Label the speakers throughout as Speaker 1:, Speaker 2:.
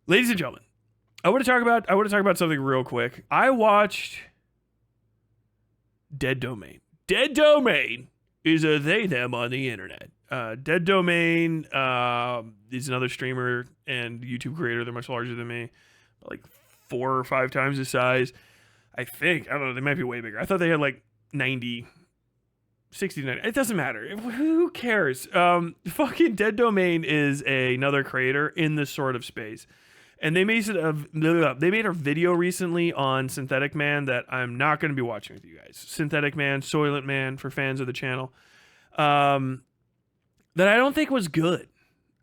Speaker 1: Ladies and gentlemen, I want to talk about something real quick. I watched Dead Domain. Dead Domain is a they them on the internet. Dead Domain is another streamer and YouTube creator. They're much larger than me, like 4 or 5 times the size. I think. I don't know. They might be way bigger. I thought they had like 90, 60 to 90. It doesn't matter. Who cares? Fucking Dead Domain is another creator in this sort of space. And they made a video recently on Synthetic Man that I'm not going to be watching with you guys. Synthetic Man, Soylent Man, for fans of the channel. That I don't think was good.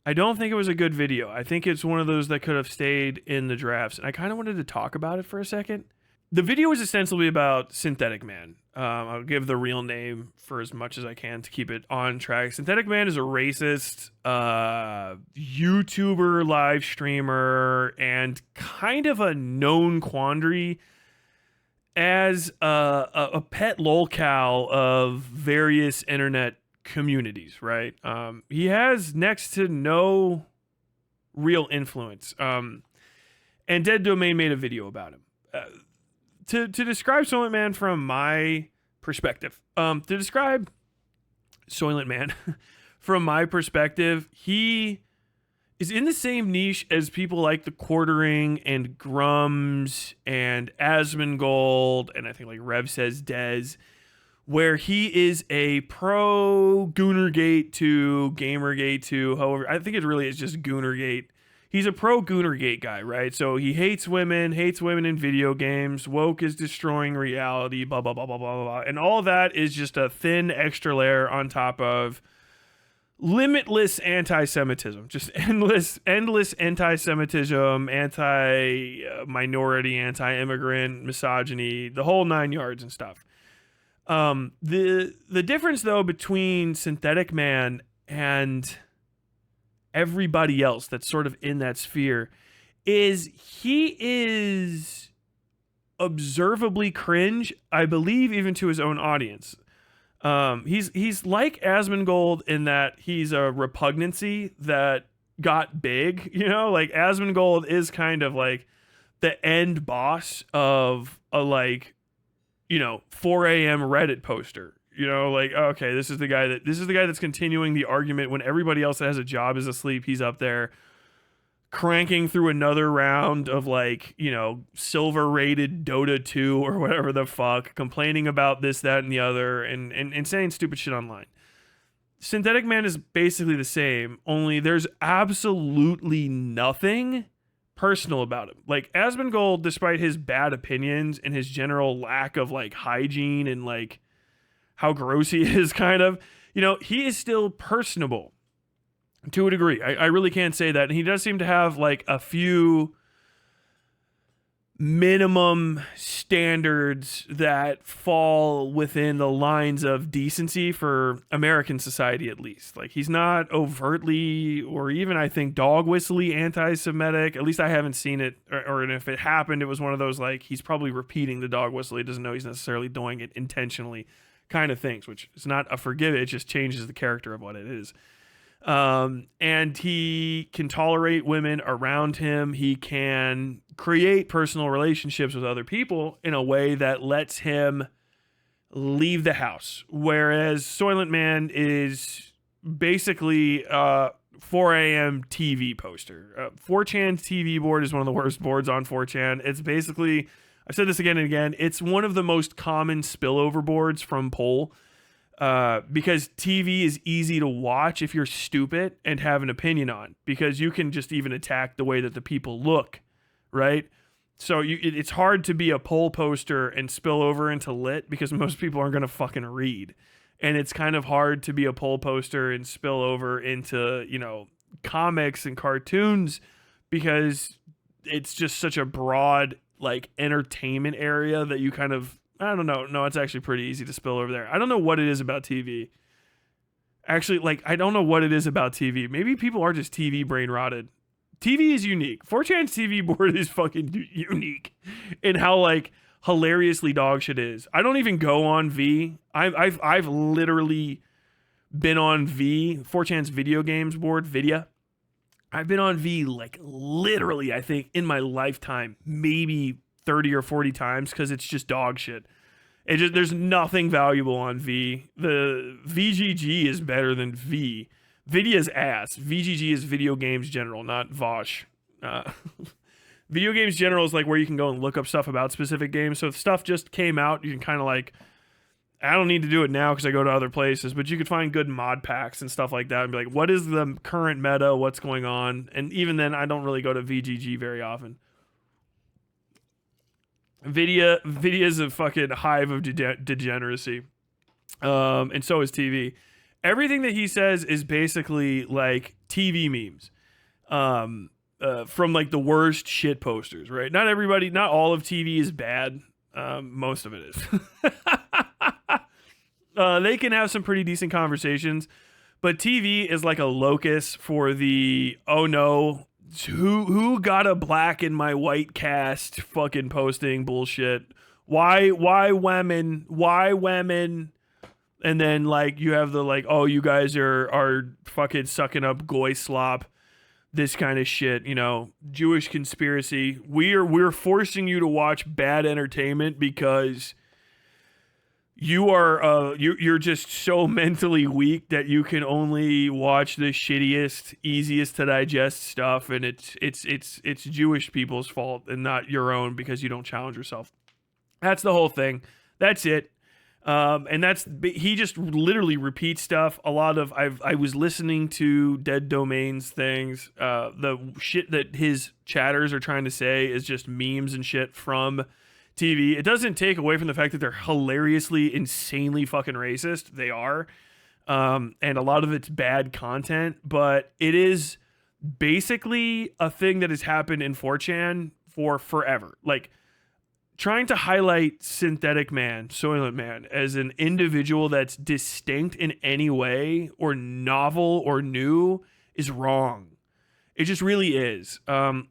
Speaker 1: I don't think it was a good video. I think it's one of those that could have stayed in the drafts. And I kind of wanted to talk about it for a second. The video is essentially about Synthetic Man. I'll give the real name for as much as I can to keep it on track. Synthetic Man is a racist YouTuber, live streamer, and kind of a known quandary as a pet lolcow of various internet communities, right? He has next to no real influence. And Dead Domain made a video about him. To describe Soylent Man from my perspective, from my perspective, he is in the same niche as people like the Quartering and Grums and Asmongold, and I think like Rev says Dez, where he is a pro Goonergate to Gamergate to, however, I think it really is just Goonergate. He's a pro Goonergate guy, right? So he hates women in video games. Woke is destroying reality, blah, blah, blah, blah, blah, blah. And all that is just a thin extra layer on top of limitless anti-Semitism. Just endless anti-Semitism, anti-minority, anti-immigrant, misogyny, the whole 9 yards and stuff. The difference, though, between Synthetic Man and everybody else that's sort of in that sphere is he is observably cringe, I believe, even to his own audience. He's like Asmongold in that he's a repugnancy that got big, like Asmongold is kind of like the end boss of a 4 a.m. Reddit poster. Okay, this is the guy that's continuing the argument when everybody else that has a job is asleep. He's up there cranking through another round of silver rated Dota 2 or whatever the fuck, complaining about this, that, and the other, and saying stupid shit online. Synthetic Man is basically the same, only there's absolutely nothing personal about him. Like Asmongold, despite his bad opinions and his general lack of hygiene and how gross he is, kind of, he is still personable to a degree. I really can't say that. And he does seem to have a few minimum standards that fall within the lines of decency for American society, at least. He's not overtly or even, I think, dog whistly anti-Semitic. At least I haven't seen it, or if it happened, it was one of those he's probably repeating the dog whistle. He doesn't know he's necessarily doing it intentionally kind of things, which is not a forgive it just changes the character of what it is. And he can tolerate women around him. He can create personal relationships with other people in a way that lets him leave the house. Whereas Soylent Man is basically 4 a.m. TV poster. 4chan's TV board is one of the worst boards on 4chan. It's basically, I've said this again and again, it's one of the most common spillover boards from poll. Because TV is easy to watch if you're stupid and have an opinion on, because you can just even attack the way that the people look, right? So it's hard to be a poll poster and spill over into lit because most people aren't going to fucking read. And it's kind of hard to be a poll poster and spill over into, comics and cartoons because it's just such a broad, entertainment area that you kind of, I don't know. No, it's actually pretty easy to spill over there. I don't know what it is about TV. Actually, I don't know what it is about TV. Maybe people are just TV brain rotted. TV is unique. 4chan's TV board is fucking unique in how, hilariously dog shit is. I don't even go on V. I've literally been on V, 4chan's video games board, Vidya, I've been on V like literally, I think in my lifetime, maybe 30 or 40 times because it's just dog shit. There's nothing valuable on V. The VGG is better than V. Vidia's ass. VGG is Video Games General, not Vosh. Video Games General is like where you can go and look up stuff about specific games. So if stuff just came out, you can kind of like, I don't need to do it now because I go to other places, but you could find good mod packs and stuff like that and be like, what is the current meta? What's going on? And even then, I don't really go to VGG very often. Vidia is a fucking hive of degeneracy. And so is TV. Everything that he says is basically like TV memes. From like the worst shit posters, right? Not all of TV is bad. Most of it is. They can have some pretty decent conversations, but TV is like a locus for the, oh no, who got a black in my white cast fucking posting bullshit. Why women? And then like you have the like, oh, you guys are fucking sucking up goy slop. This kind of shit, you know, Jewish conspiracy. We're forcing you to watch bad entertainment because you're just so mentally weak that you can only watch the shittiest, easiest to digest stuff, and it's Jewish people's fault and not your own because you don't challenge yourself. That's the whole thing. That's it. And he just literally repeats stuff. A lot of I was listening to Dead Domains things. The shit that his chatters are trying to say is just memes and shit from TV. It doesn't take away from the fact that they're hilariously, insanely fucking racist. They are. And a lot of it's bad content, but it is basically a thing that has happened in 4chan for forever. Like, trying to highlight Synthetic Man, Soylent Man, as an individual that's distinct in any way or novel or new is wrong. It just really is.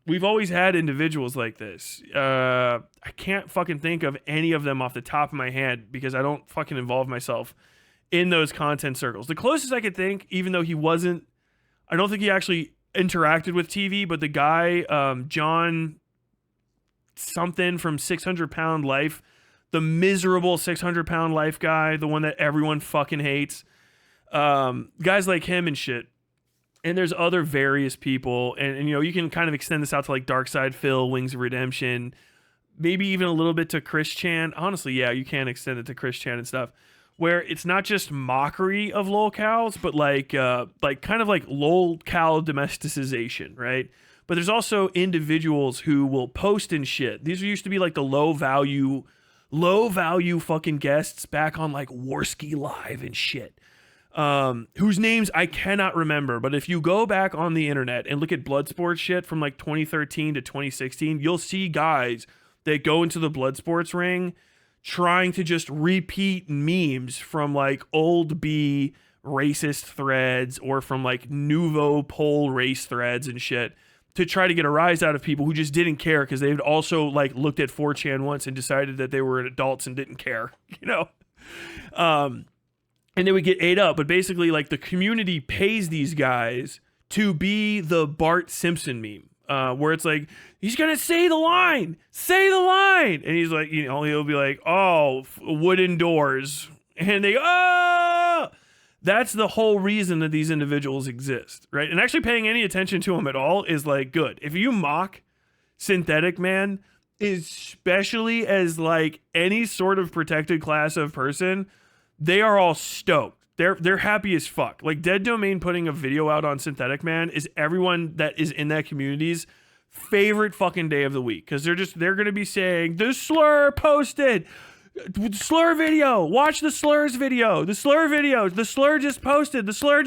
Speaker 1: We've always had individuals like this. I can't fucking think of any of them off the top of my head because I don't fucking involve myself in those content circles. The closest I could think, even though I don't think he actually interacted with TV, but the guy, John something from 600 Pound Life, the miserable 600 Pound Life guy, the one that everyone fucking hates, guys like him and shit. And there's other various people, and you know, you can kind of extend this out to like Darkside Phil, Wings of Redemption, maybe even a little bit to Chris Chan. Honestly, yeah, you can extend it to Chris Chan and stuff, where it's not just mockery of lolcows, but like kind of like lolcow domesticization, right? But there's also individuals who will post and shit. These used to be like the low value fucking guests back on like Warski Live and shit. Whose names I cannot remember. But if you go back on the internet and look at Bloodsport shit from like 2013 to 2016, you'll see guys that go into the Bloodsports ring trying to just repeat memes from like old B racist threads or from like Nouveau Pole race threads and shit, to try to get a rise out of people who just didn't care because they'd also like looked at 4chan once and decided that they were adults and didn't care, you know? And they would get ate up. But basically, like, the community pays these guys to be the Bart Simpson meme, where it's like, he's going to say the line. And he's like, you know, he'll be like, oh, wooden doors. And they go, oh! That's the whole reason that these individuals exist, right? And actually paying any attention to them at all is like good. If you mock Synthetic Man, especially as like any sort of protected class of person, they are all stoked. They're happy as fuck. Like Dead Domain putting a video out on Synthetic Man is everyone that is in that community's favorite fucking day of the week, because they're gonna be saying the slur posted. Slur video. Watch the slurs video. The slur video. The slur just posted. The slur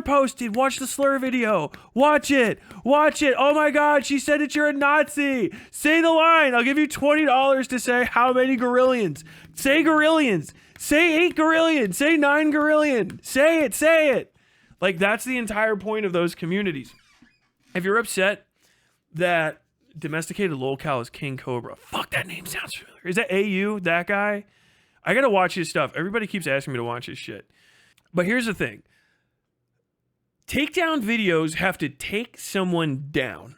Speaker 1: posted. Watch the slur video. Watch it. Oh my God. She said that you're a Nazi. Say the line. I'll give you $20 to say how many gorillions. Say gorillions. Say 8 gorillion. Say 9 gorillion. Say it. Like, that's the entire point of those communities. If you're upset that Domesticated Lolcow is King Cobra. Fuck, that name sounds familiar. Is that AU, that guy? I gotta watch his stuff. Everybody keeps asking me to watch his shit. But here's the thing. Takedown videos have to take someone down.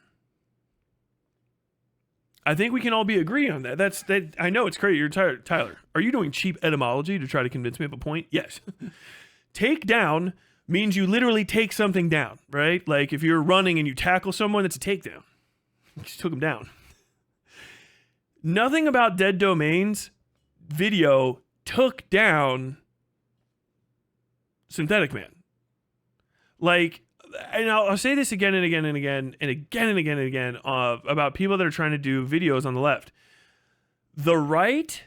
Speaker 1: I think we can all be agreeing on that. That's that. I know it's crazy. You're tired, Tyler. Are you doing cheap etymology to try to convince me of a point? Yes. Take down means you literally take something down, right? Like if you're running and you tackle someone, it's a takedown. You just took them down. Nothing about Dead Domains video took down Synthetic Man. Like, and I'll say this again and again and again and again and again and again about people that are trying to do videos on the left. The right,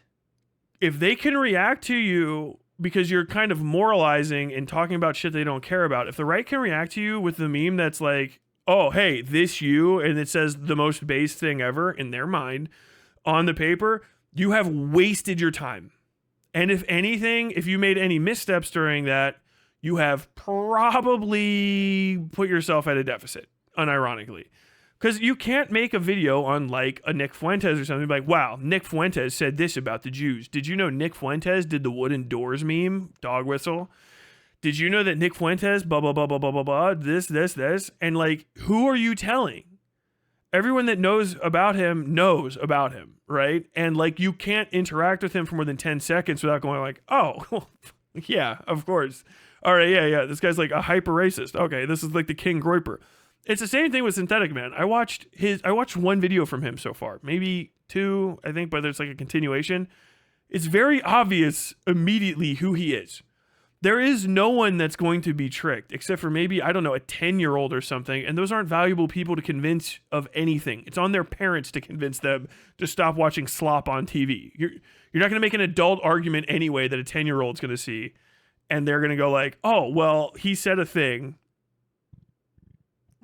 Speaker 1: if they can react to you because you're kind of moralizing and talking about shit they don't care about, if the right can react to you with the meme that's like, oh, hey, this you, and it says the most base thing ever in their mind on the paper, you have wasted your time. And if anything, if you made any missteps during that, you have probably put yourself at a deficit, unironically. Because you can't make a video on like a Nick Fuentes or something like, wow, Nick Fuentes said this about the Jews. Did you know Nick Fuentes did the wooden doors meme, dog whistle? Did you know that Nick Fuentes, blah, blah, blah, blah, blah, blah, blah, this. And like, who are you telling? Everyone that knows about him, right? And like, you can't interact with him for more than 10 seconds without going like, oh, yeah, of course. All right, yeah. This guy's like a hyper racist. Okay, this is like the King Groiper. It's the same thing with Synthetic Man. I watched one video from him so far, maybe two, I think, but there's like a continuation. It's very obvious immediately who he is. There is no one that's going to be tricked, except for maybe, I don't know, a 10-year-old or something, and those aren't valuable people to convince of anything. It's on their parents to convince them to stop watching slop on TV. You're not going to make an adult argument anyway that a 10-year-old's going to see. And they're going to go like, oh, well, he said a thing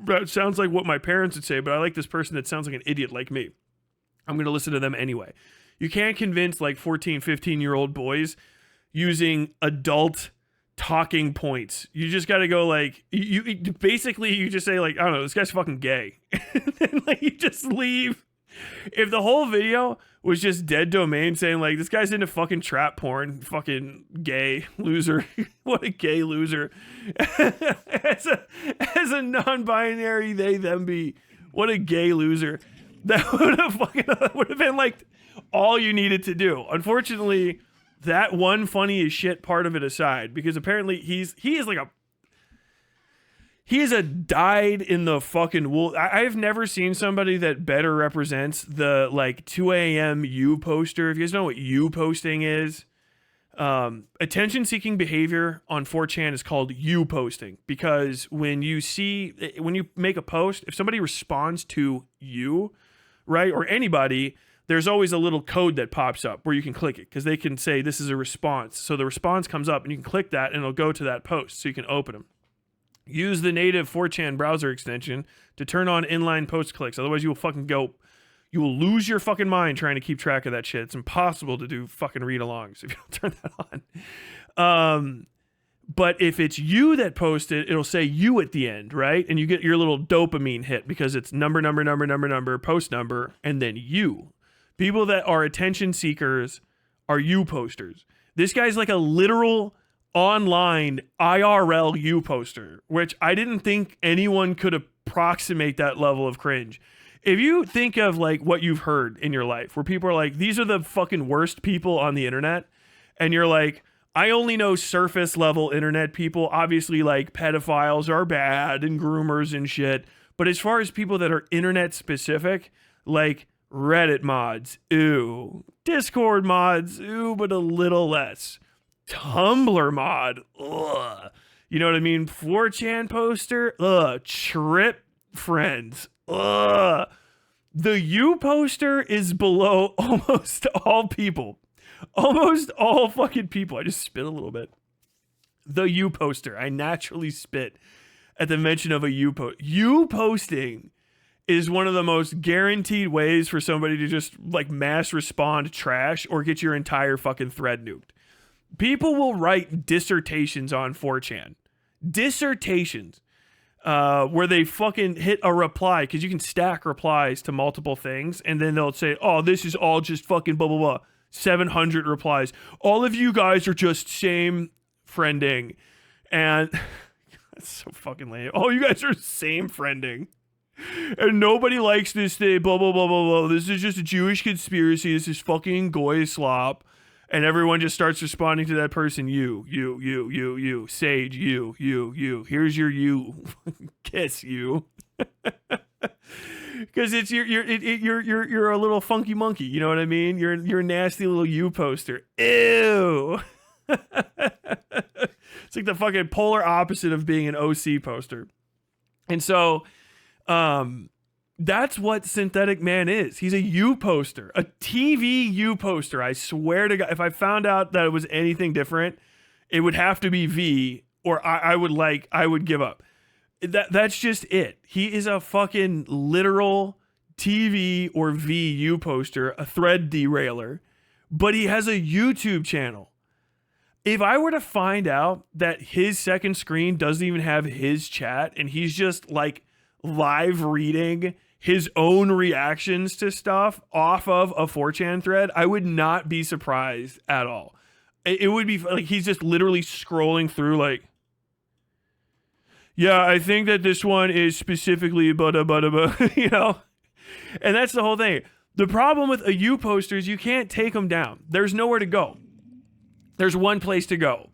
Speaker 1: that sounds like what my parents would say, but I like this person that sounds like an idiot like me. I'm going to listen to them anyway. You can't convince like 14, 15-year-old boys using adult talking points. You just got to go like, you just say like, I don't know, this guy's fucking gay. And then like you just leave. If the whole video was just Dead Domain saying like, this guy's into fucking trap porn, fucking gay loser. What a gay loser. as a non-binary they them be, what a gay loser. That would have been like all you needed to do. Unfortunately, that one funny as shit part of it aside, because apparently he is a dyed in the fucking wool. I've never seen somebody that better represents the like 2 a.m. you poster. If you guys know what you posting is, attention seeking behavior on 4chan is called you posting, because when you make a post, if somebody responds to you, right, or anybody, there's always a little code that pops up where you can click it because they can say this is a response. So the response comes up and you can click that and it'll go to that post so you can open them. Use the native 4chan browser extension to turn on inline post clicks. Otherwise, you will lose your fucking mind trying to keep track of that shit. It's impossible to do fucking read-alongs if you don't turn that on. But if it's you that posted, it'll say you at the end, right? And you get your little dopamine hit because it's number, post number, and then you. People that are attention seekers are you posters. This guy's like a literal online IRL you poster, which I didn't think anyone could approximate that level of cringe. If you think of like what you've heard in your life where people are like, these are the fucking worst people on the internet, and you're like, I only know surface level internet people. Obviously like pedophiles are bad and groomers and shit, but as far as people that are internet specific, like Reddit mods, ooh, Discord mods, ooh, but a little less. Tumblr mod, ugh. You know what I mean? 4chan poster, ugh. Trip friends, ugh. The you poster is below almost all people. Almost all fucking people. I just spit a little bit. The you poster. I naturally spit at the mention of a you post. You posting is one of the most guaranteed ways for somebody to just like mass respond trash or get your entire fucking thread nuked. People will write dissertations on 4chan. Dissertations. Where they fucking hit a reply, because you can stack replies to multiple things, and then they'll say, oh, this is all just fucking blah, blah, blah. 700 replies. All of you guys are just same friending. And That's so fucking lame. Oh, you guys are same friending. And nobody likes this thing, blah, blah, blah, blah, blah. This is just a Jewish conspiracy. This is fucking goy slop. And everyone just starts responding to that person. You, Sage, you. Here's your you. Kiss you. Because it's you're a little funky monkey. You know what I mean? You're a nasty little you poster. Ew. It's like the fucking polar opposite of being an OC poster. And so, that's what Synthetic Man is. He's a U poster, a TV U poster. I swear to God, if I found out that it was anything different, it would have to be V, or I would give up. That's just it. He is a fucking literal TV or V U poster, a thread derailer, but he has a YouTube channel. If I were to find out that his second screen doesn't even have his chat and he's just like live reading his own reactions to stuff off of a 4chan thread, I would not be surprised at all. It would be like he's just literally scrolling through like, yeah, I think that this one is specifically you know? And that's the whole thing. The problem with a U poster is you can't take them down. There's nowhere to go. There's one place to go,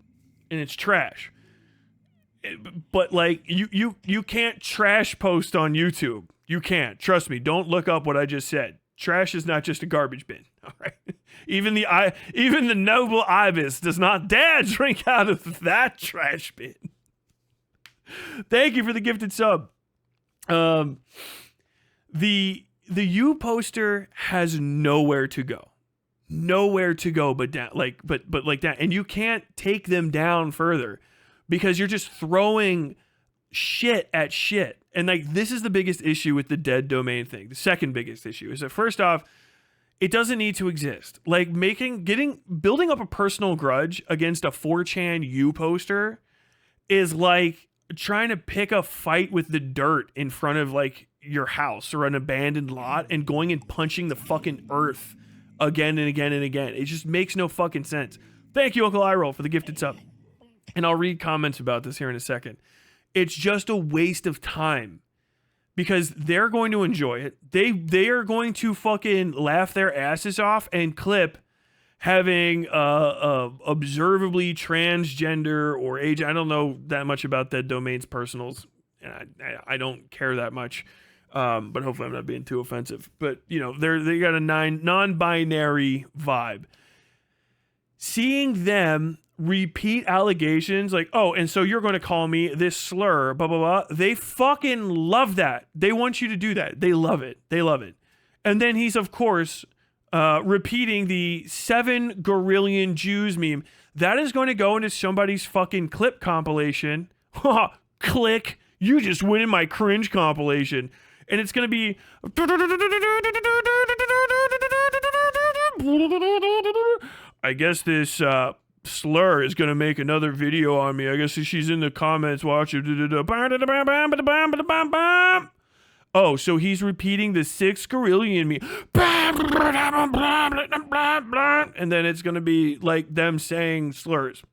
Speaker 1: and it's trash. But like you can't trash post on YouTube. You can't. Trust me. Don't look up what I just said. Trash is not just a garbage bin. All right. Even the noble ibis does not dare drink out of that trash bin. Thank you for the gifted sub. The U poster has nowhere to go. Nowhere to go but down, but like that. And you can't take them down further because you're just throwing shit at shit. And like, this is the biggest issue with the dead domain thing. The second biggest issue is that, first off, it doesn't need to exist. Like building up a personal grudge against a 4chan U poster is like trying to pick a fight with the dirt in front of like your house or an abandoned lot and going and punching the fucking earth again and again and again. It just makes no fucking sense. Thank you, Uncle Iroll, for the gifted sub. And I'll read comments about this here in a second. It's just a waste of time because they're going to enjoy it. They are going to fucking laugh their asses off and clip having observably transgender or age. I don't know that much about that domain's personals. I don't care that much. But hopefully I'm not being too offensive. But, you know, they got a non-binary vibe. Seeing them repeat allegations like, oh, and so you're going to call me this slur, blah, blah, blah. They fucking love that. They want you to do that. They love it. They love it. And then he's, of course, repeating the 7 gorillion Jews meme. That is going to go into somebody's fucking clip compilation. Click. You just win in my cringe compilation. And it's going to be... I guess this slur is going to make another video on me. I guess she's in the comments watching. Oh, so he's repeating the 6 gorillion me. And then it's going to be like them saying slurs.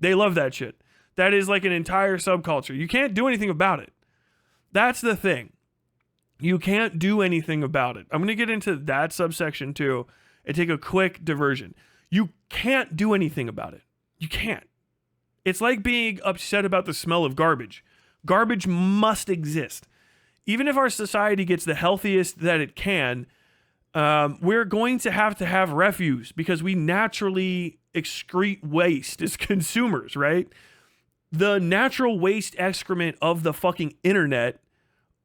Speaker 1: They love that shit. That is like an entire subculture. You can't do anything about it. That's the thing. You can't do anything about it. I'm going to get into that subsection too and take a quick diversion. You can't do anything about it. You can't. It's like being upset about the smell of garbage. Garbage must exist. Even if our society gets the healthiest that it can, we're going to have refuse because we naturally excrete waste as consumers, right? The natural waste excrement of the fucking internet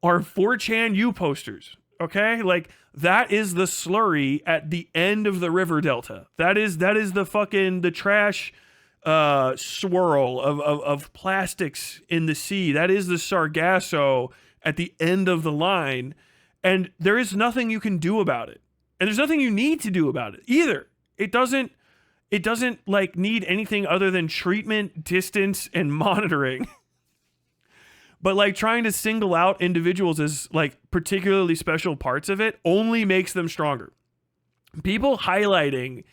Speaker 1: are 4chan U posters, okay? Like, that is the slurry at the end of the river delta. That is the trash swirl of plastics in the sea. That is the Sargasso at the end of the line. And there is nothing you can do about it. And there's nothing you need to do about it either. It doesn't like need anything other than treatment, distance, and monitoring. But like trying to single out individuals as like particularly special parts of it only makes them stronger. People highlighting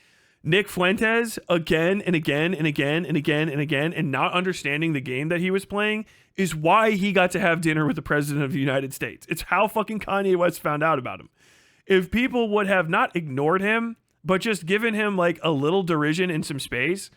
Speaker 1: Nick Fuentes again and again and again and again and again, and not understanding the game that he was playing is why he got to have dinner with the president of the United States. It's how fucking Kanye West found out about him. If people would have not ignored him, but just given him like a little derision and some space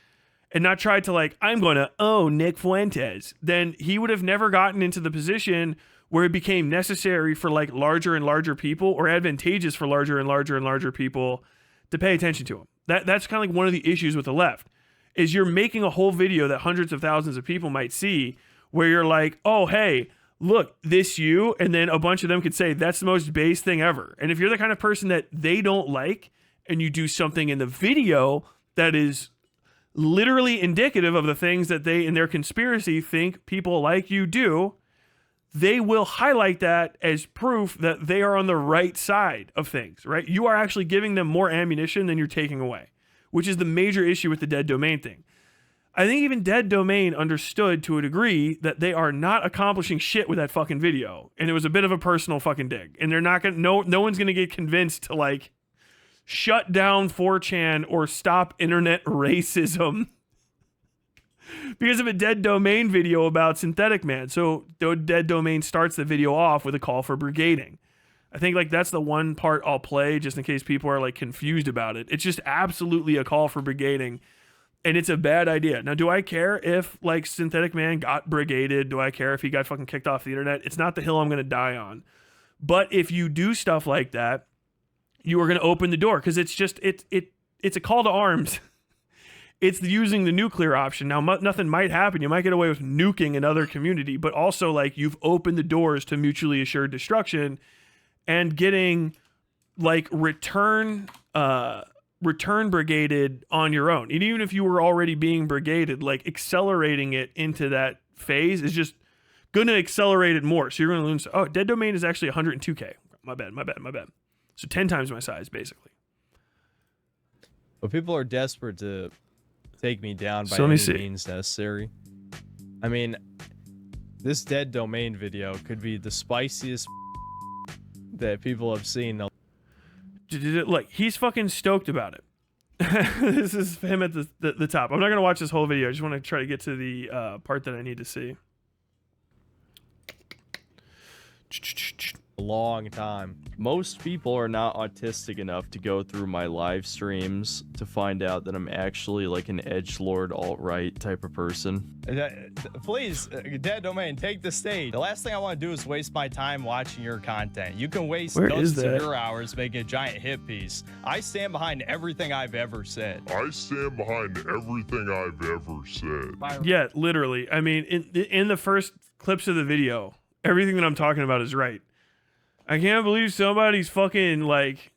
Speaker 1: and not tried to like, I'm going to own Nick Fuentes, then he would have never gotten into the position where it became necessary for like larger and larger people, or advantageous for larger and larger and larger people to pay attention to him. That's kind of like one of the issues with the left, is you're making a whole video that hundreds of thousands of people might see where you're like, oh, hey, look, this you, and then a bunch of them could say that's the most base thing ever. And if you're the kind of person that they don't like and you do something in the video that is literally indicative of the things that they in their conspiracy think people like you do, they will highlight that as proof that they are on the right side of things, right? You are actually giving them more ammunition than you're taking away, which is the major issue with the dead domain thing. I think even Dead Domain understood to a degree that they are not accomplishing shit with that fucking video. And it was a bit of a personal fucking dig. And they're not going to, no one's going to get convinced to like shut down 4chan or stop internet racism because of a Dead Domain video about Synthetic Man. So Dead Domain starts the video off with a call for brigading. I think like that's the one part I'll play just in case people are like confused about it. It's just absolutely a call for brigading, and it's a bad idea. Now, do I care if like Synthetic Man got brigaded? Do I care if he got fucking kicked off the internet? It's not the hill I'm going to die on. But if you do stuff like that, you are going to open the door, because it's just it's a call to arms. It's using the nuclear option. Now, nothing might happen. You might get away with nuking another community, but also like you've opened the doors to mutually assured destruction and getting like return brigaded on your own. And even if you were already being brigaded, like accelerating it into that phase is just going to accelerate it more. So you're going to lose. Oh, Dead Domain is actually 102K. My bad. So 10 times my size, basically.
Speaker 2: But people are desperate to take me down by any means necessary. I mean, this Dead Domain video could be the spiciest that people have seen.
Speaker 1: Look, he's fucking stoked about it. This is him at the top. I'm not going to watch this whole video. I just want to try to get to the part that I need to see.
Speaker 2: A long time. Most people are not autistic enough to go through my live streams to find out that I'm actually like an edgelord alt-right type of person. Please, Dead Domain, take the stage. The last thing I want to do is waste my time watching your content. You can waste dozens of your hours making a giant hit piece. I stand behind everything I've ever said.
Speaker 1: Yeah, literally. I mean, in the first clips of the video, everything that I'm talking about is right. I can't believe somebody's fucking like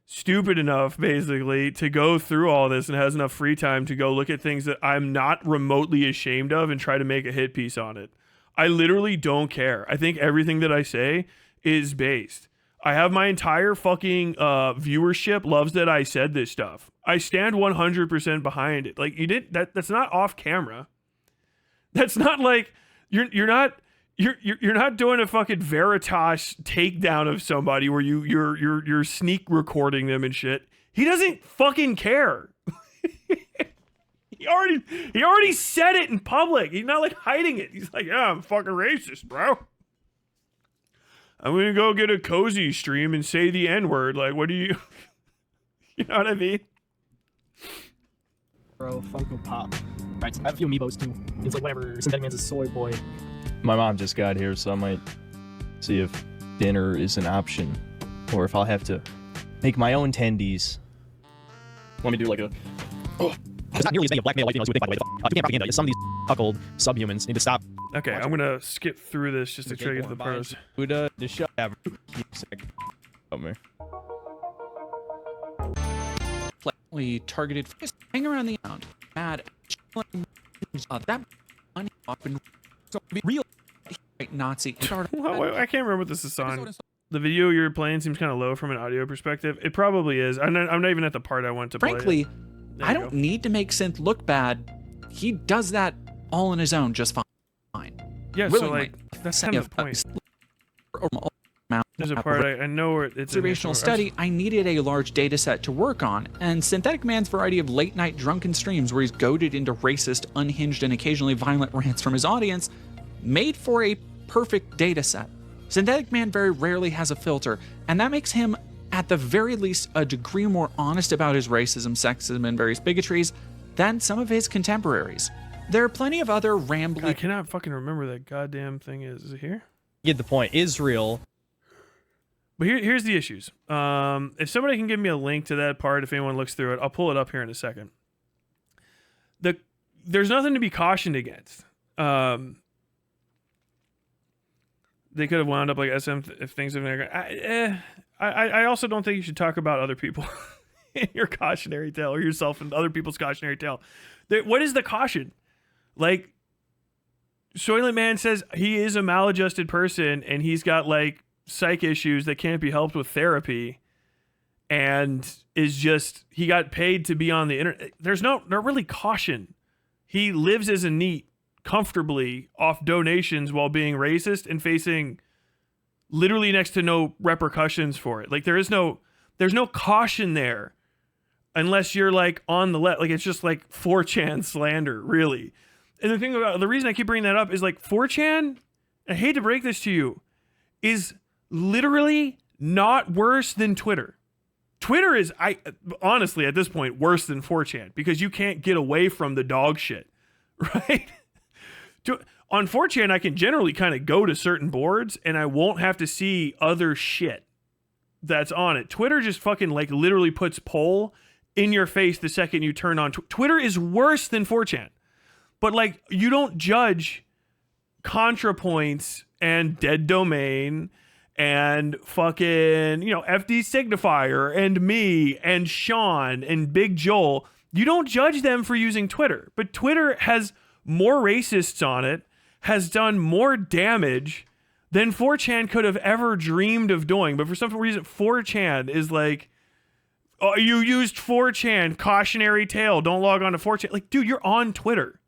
Speaker 1: stupid enough basically to go through all this and has enough free time to go look at things that I'm not remotely ashamed of and try to make a hit piece on it. I literally don't care. I think everything that I say is based. I have my entire fucking viewership loves that I said this stuff. I stand 100% behind it. Like you did that's not off camera. That's not like you're not doing a fucking Veritas takedown of somebody where you're sneak recording them and shit. He doesn't fucking care. He already said it in public. He's not like hiding it. He's like, yeah, I'm fucking racist, bro. I'm gonna go get a cozy stream and say the N-word. Like, what do you you know what I mean?
Speaker 3: Bro, Funko Pop. Right, I have a few amiibos too. It's like whatever, Synthetic Man's a soy boy.
Speaker 2: My mom just got here, so I might see if dinner is an option, or if I'll have to make my own tendies.
Speaker 3: Want me to do like a... Oh. It's not nearly as many of black male white females who would think, by the way. You can't propaganda. Some of these cuckold subhumans need to stop.
Speaker 1: Okay, I'm gonna skip through this just to try to get to the pros.
Speaker 2: Buddha, the show. Come here.
Speaker 4: Targeted hang around the ground. Mad. That money often so real Nazi.
Speaker 1: Well, I can't remember what this is on. The video you're playing seems kind of low from an audio perspective. It probably is. I'm not even at the part I want to play.
Speaker 4: Frankly, I don't need to make Synth look bad. He does that all on his own just fine.
Speaker 1: Yeah, so like that's kind of the point. There's a part I know where it's
Speaker 4: observational study, I needed a large data set to work on, and Synthetic Man's variety of late-night drunken streams where he's goaded into racist, unhinged, and occasionally violent rants from his audience made for a perfect data set. Synthetic Man very rarely has a filter, and that makes him, at the very least, a degree more honest about his racism, sexism, and various bigotries than some of his contemporaries. There are plenty of other rambling...
Speaker 1: I cannot fucking remember that goddamn thing is it here?
Speaker 3: Get the point. Israel.
Speaker 1: But here's the issues. If somebody can give me a link to that part, if anyone looks through it, I'll pull it up here in a second. There's nothing to be cautioned against. They could have wound up like SM if things have been... I also don't think you should talk about other people in your cautionary tale, or yourself and other people's cautionary tale. What is the caution? Like, Soylent Man says he is a maladjusted person and he's got like psych issues that can't be helped with therapy, and is just, he got paid to be on the internet. There's not really caution. He lives as a NEET comfortably off donations while being racist and facing literally next to no repercussions for it. Like there's no caution there unless you're like on the left. Like it's just like 4chan slander, really. And the reason I keep bringing that up is like 4chan, I hate to break this to you, is literally not worse than Twitter. Twitter is, honestly, at this point, worse than 4chan because you can't get away from the dog shit, right? On 4chan, I can generally kind of go to certain boards and I won't have to see other shit that's on it. Twitter just fucking like literally puts poll in your face the second you turn on. Twitter is worse than 4chan. But like, you don't judge ContraPoints and Dead Domain and fucking, FD Signifier and me and Sean and Big Joel. You don't judge them for using Twitter. But Twitter has more racists on it, has done more damage than 4chan could have ever dreamed of doing. But for some reason, 4chan is like, oh, you used 4chan, cautionary tale, don't log on to 4chan. Like, dude, you're on Twitter.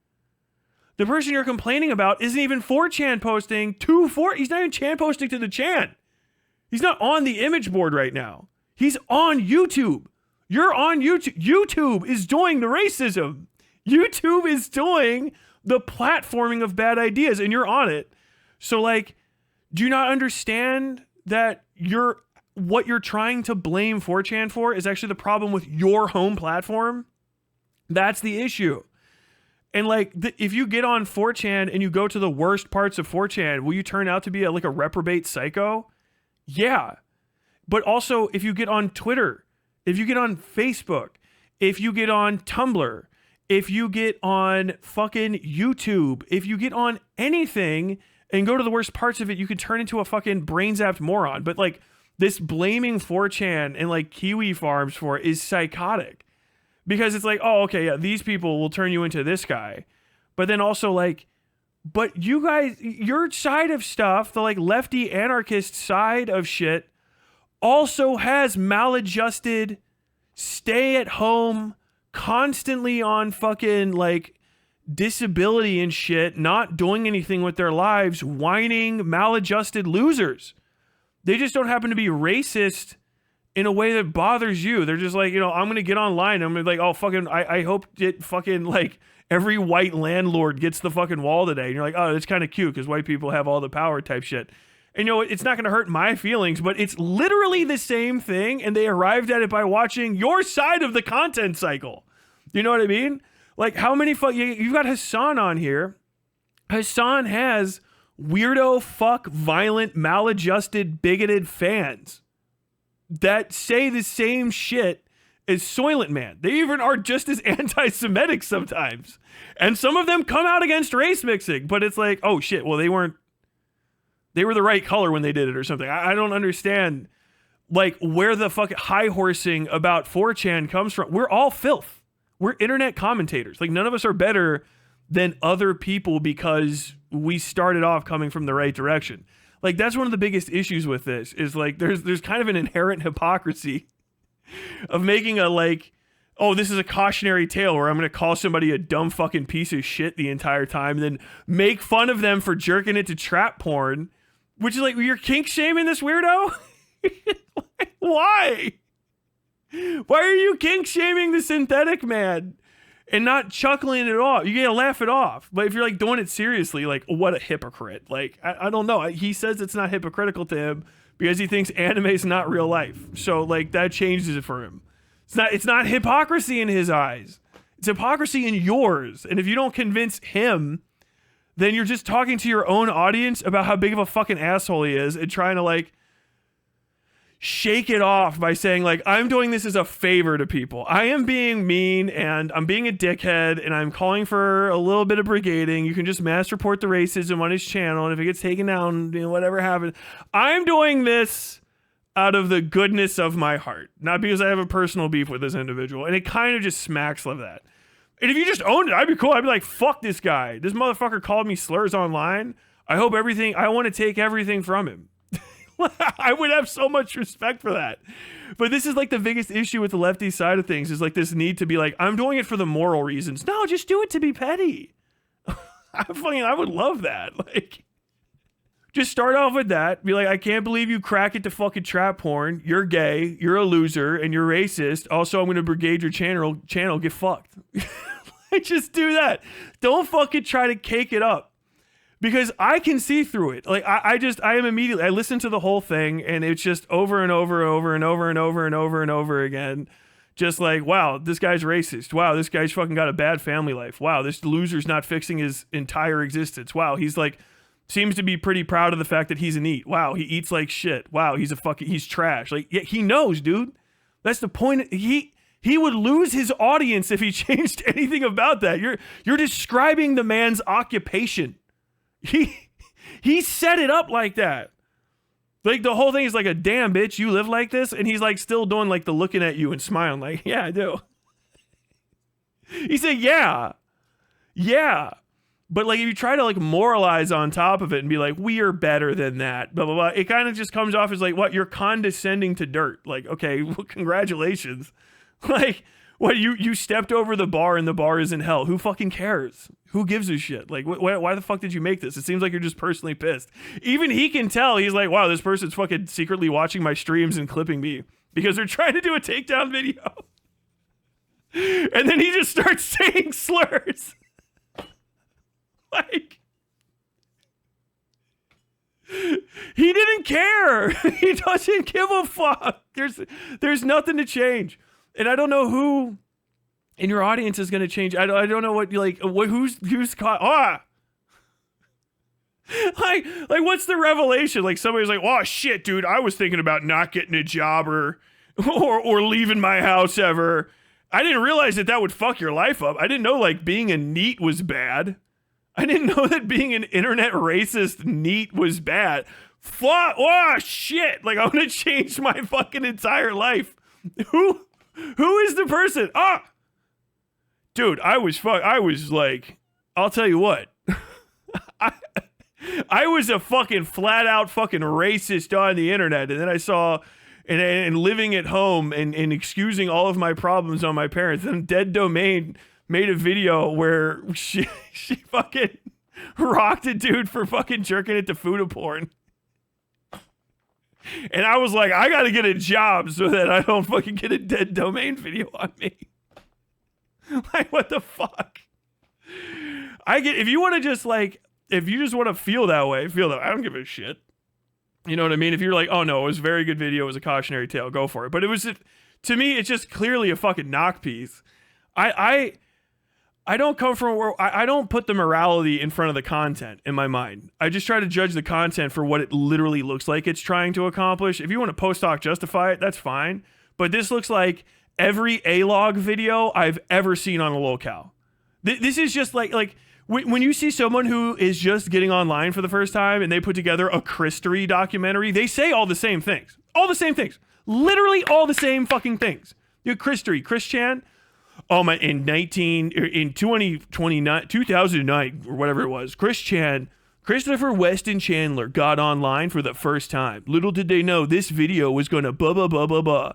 Speaker 1: The person you're complaining about isn't even 4chan posting to 4. He's not even chan posting to the chan. He's not on the image board right now. He's on YouTube. You're on YouTube. YouTube is doing the racism. YouTube is doing the platforming of bad ideas, and you're on it. So, like, do you not understand that what you're trying to blame 4chan for is actually the problem with your home platform? That's the issue. And like, if you get on 4chan and you go to the worst parts of 4chan, will you turn out to be a reprobate psycho? Yeah. But also, if you get on Twitter, if you get on Facebook, if you get on Tumblr, if you get on fucking YouTube, if you get on anything and go to the worst parts of it, you can turn into a fucking brain-zapped moron. But like, this blaming 4chan and like Kiwi Farms for it is psychotic. Because it's like, oh, okay, yeah, these people will turn you into this guy. But then also like, but you guys, your side of stuff, the like lefty anarchist side of shit, also has maladjusted, stay at home, constantly on fucking like disability and shit, not doing anything with their lives, whining, maladjusted losers. They just don't happen to be racist in a way that bothers you. They're just like, I'm going to get online. I'm going to be like, oh, fucking, I hope it fucking, like, every white landlord gets the fucking wall today. And you're like, oh, it's kind of cute because white people have all the power type shit. And, it's not going to hurt my feelings, but it's literally the same thing. And they arrived at it by watching your side of the content cycle. You know what I mean? Like, how many you've got Hassan on here. Hassan has weirdo, violent, maladjusted, bigoted fans that say the same shit as Soylent Man. They even are just as anti-Semitic sometimes. And some of them come out against race mixing, but it's like, oh shit, well they were the right color when they did it or something. I don't understand like where the fuck high horsing about 4chan comes from. We're all filth. We're internet commentators. Like none of us are better than other people because we started off coming from the right direction. Like, that's one of the biggest issues with this is like, there's kind of an inherent hypocrisy of making a like, oh, this is a cautionary tale where I'm going to call somebody a dumb fucking piece of shit the entire time and then make fun of them for jerking it to trap porn Which is like, you're kink shaming this weirdo? Why? Why are you kink shaming the synthetic man and not chuckling it off? You gotta laugh it off. But if you're like doing it seriously, like, what a hypocrite. Like, I don't know. He says it's not hypocritical to him because he thinks anime is not real life. So like that changes it for him. It's not hypocrisy in his eyes. It's hypocrisy in yours. And if you don't convince him, then you're just talking to your own audience about how big of a fucking asshole he is and trying to like shake it off by saying like, I'm doing this as a favor to people. I am being mean and I'm being a dickhead and I'm calling for a little bit of brigading. You can just mass report the racism on his channel, and if it gets taken down, you know, whatever happens. I'm doing this out of the goodness of my heart, not because I have a personal beef with this individual. And it kind of just smacks of that. And if you just owned it, I'd be cool. I'd be like, fuck this guy. This motherfucker called me slurs online. I want to take everything from him. I would have so much respect for that. But this is like the biggest issue with the lefty side of things, is like this need to be like, I'm doing it for the moral reasons. No, just do it to be petty. I would love that. Like, just start off with that. Be like, I can't believe you crack it to fucking trap porn. You're gay. You're a loser. And you're racist. Also, I'm going to brigade your channel. Get fucked. Like, just do that. Don't fucking try to cake it up. Because I can see through it. Like, I listen to the whole thing, and it's just over and over and over and over and over and over and over again. Just like, wow, this guy's racist. Wow, this guy's fucking got a bad family life. Wow, this loser's not fixing his entire existence. Wow, he's like, seems to be pretty proud of the fact that he's an eat. Wow, he eats like shit. Wow, he's trash. Like, yeah, he knows, dude. That's the point. He would lose his audience if he changed anything about that. You're describing the man's occupation. He set it up like that. Like, the whole thing is like, a damn bitch, you live like this? And he's like still doing like the looking at you and smiling like, yeah, I do. He said, yeah. But like, if you try to like moralize on top of it and be like, we are better than that, blah, blah, blah, it kind of just comes off as like, what, you're condescending to dirt. Like, okay, well, congratulations. Like, what, you stepped over the bar and the bar is in hell. Who fucking cares? Who gives a shit? Like, why the fuck did you make this? It seems like you're just personally pissed. Even he can tell. He's like, wow, this person's fucking secretly watching my streams and clipping me because they're trying to do a takedown video. And then he just starts saying slurs. Like, he didn't care. He doesn't give a fuck. There's nothing to change. And I don't know who in your audience is going to change. I don't know what, like, who's caught. Like, what's the revelation? Like, somebody's like, oh shit, dude, I was thinking about not getting a job or leaving my house ever. I didn't realize that would fuck your life up. I didn't know like being a NEET was bad. I didn't know that being an internet racist NEET was bad. Fuck, oh shit. Like, I'm going to change my fucking entire life. Who is the person? Dude, I was like, I'll tell you what. I was a fucking flat out fucking racist on the internet. And then I saw, and living at home and excusing all of my problems on my parents. And Dead Domain made a video where she fucking rocked a dude for fucking jerking it to food porn. And I was like, I gotta get a job so that I don't fucking get a Dead Domain video on me. Like, what the fuck? If you want to just like, if you just want to feel that way, I don't give a shit. You know what I mean? If you're like, oh no, it was a very good video, it was a cautionary tale, go for it. But to me, it's just clearly a fucking knock piece. I don't come from where I don't put the morality in front of the content in my mind. I just try to judge the content for what it literally looks like it's trying to accomplish. If you want to post hoc justify it, that's fine. But this looks like every A-log video I've ever seen on a locale. This is just like when you see someone who is just getting online for the first time and they put together a Christery documentary, they say all the same things. All the same things. Literally all the same fucking things. Christery, Chris Chan. Oh my! In 2009 or whatever it was, Christopher Weston Chandler got online for the first time. Little did they know this video was gonna blah blah blah blah blah.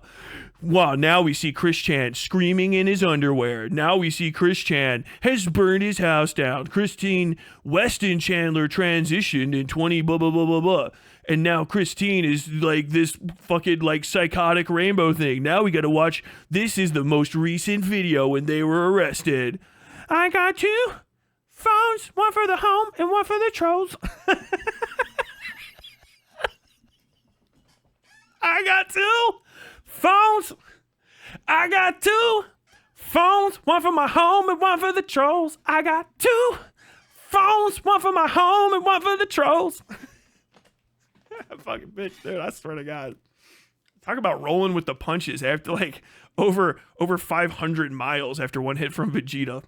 Speaker 1: Wow! Now we see Chris Chan screaming in his underwear. Now we see Chris Chan has burned his house down. Christine Weston Chandler transitioned in 20 blah blah blah blah blah. And now Christine is like this fucking like psychotic rainbow thing. Now we gotta watch. This is the most recent video when they were arrested. I got 2 phones, one for the home and one for the trolls. I got 2 phones. I got 2 phones, one for my home and one for the trolls. I got 2 phones, one for my home and one for the trolls. Fucking bitch, dude, I swear to God. Talk about rolling with the punches after like over 500 miles after one hit from Vegeta.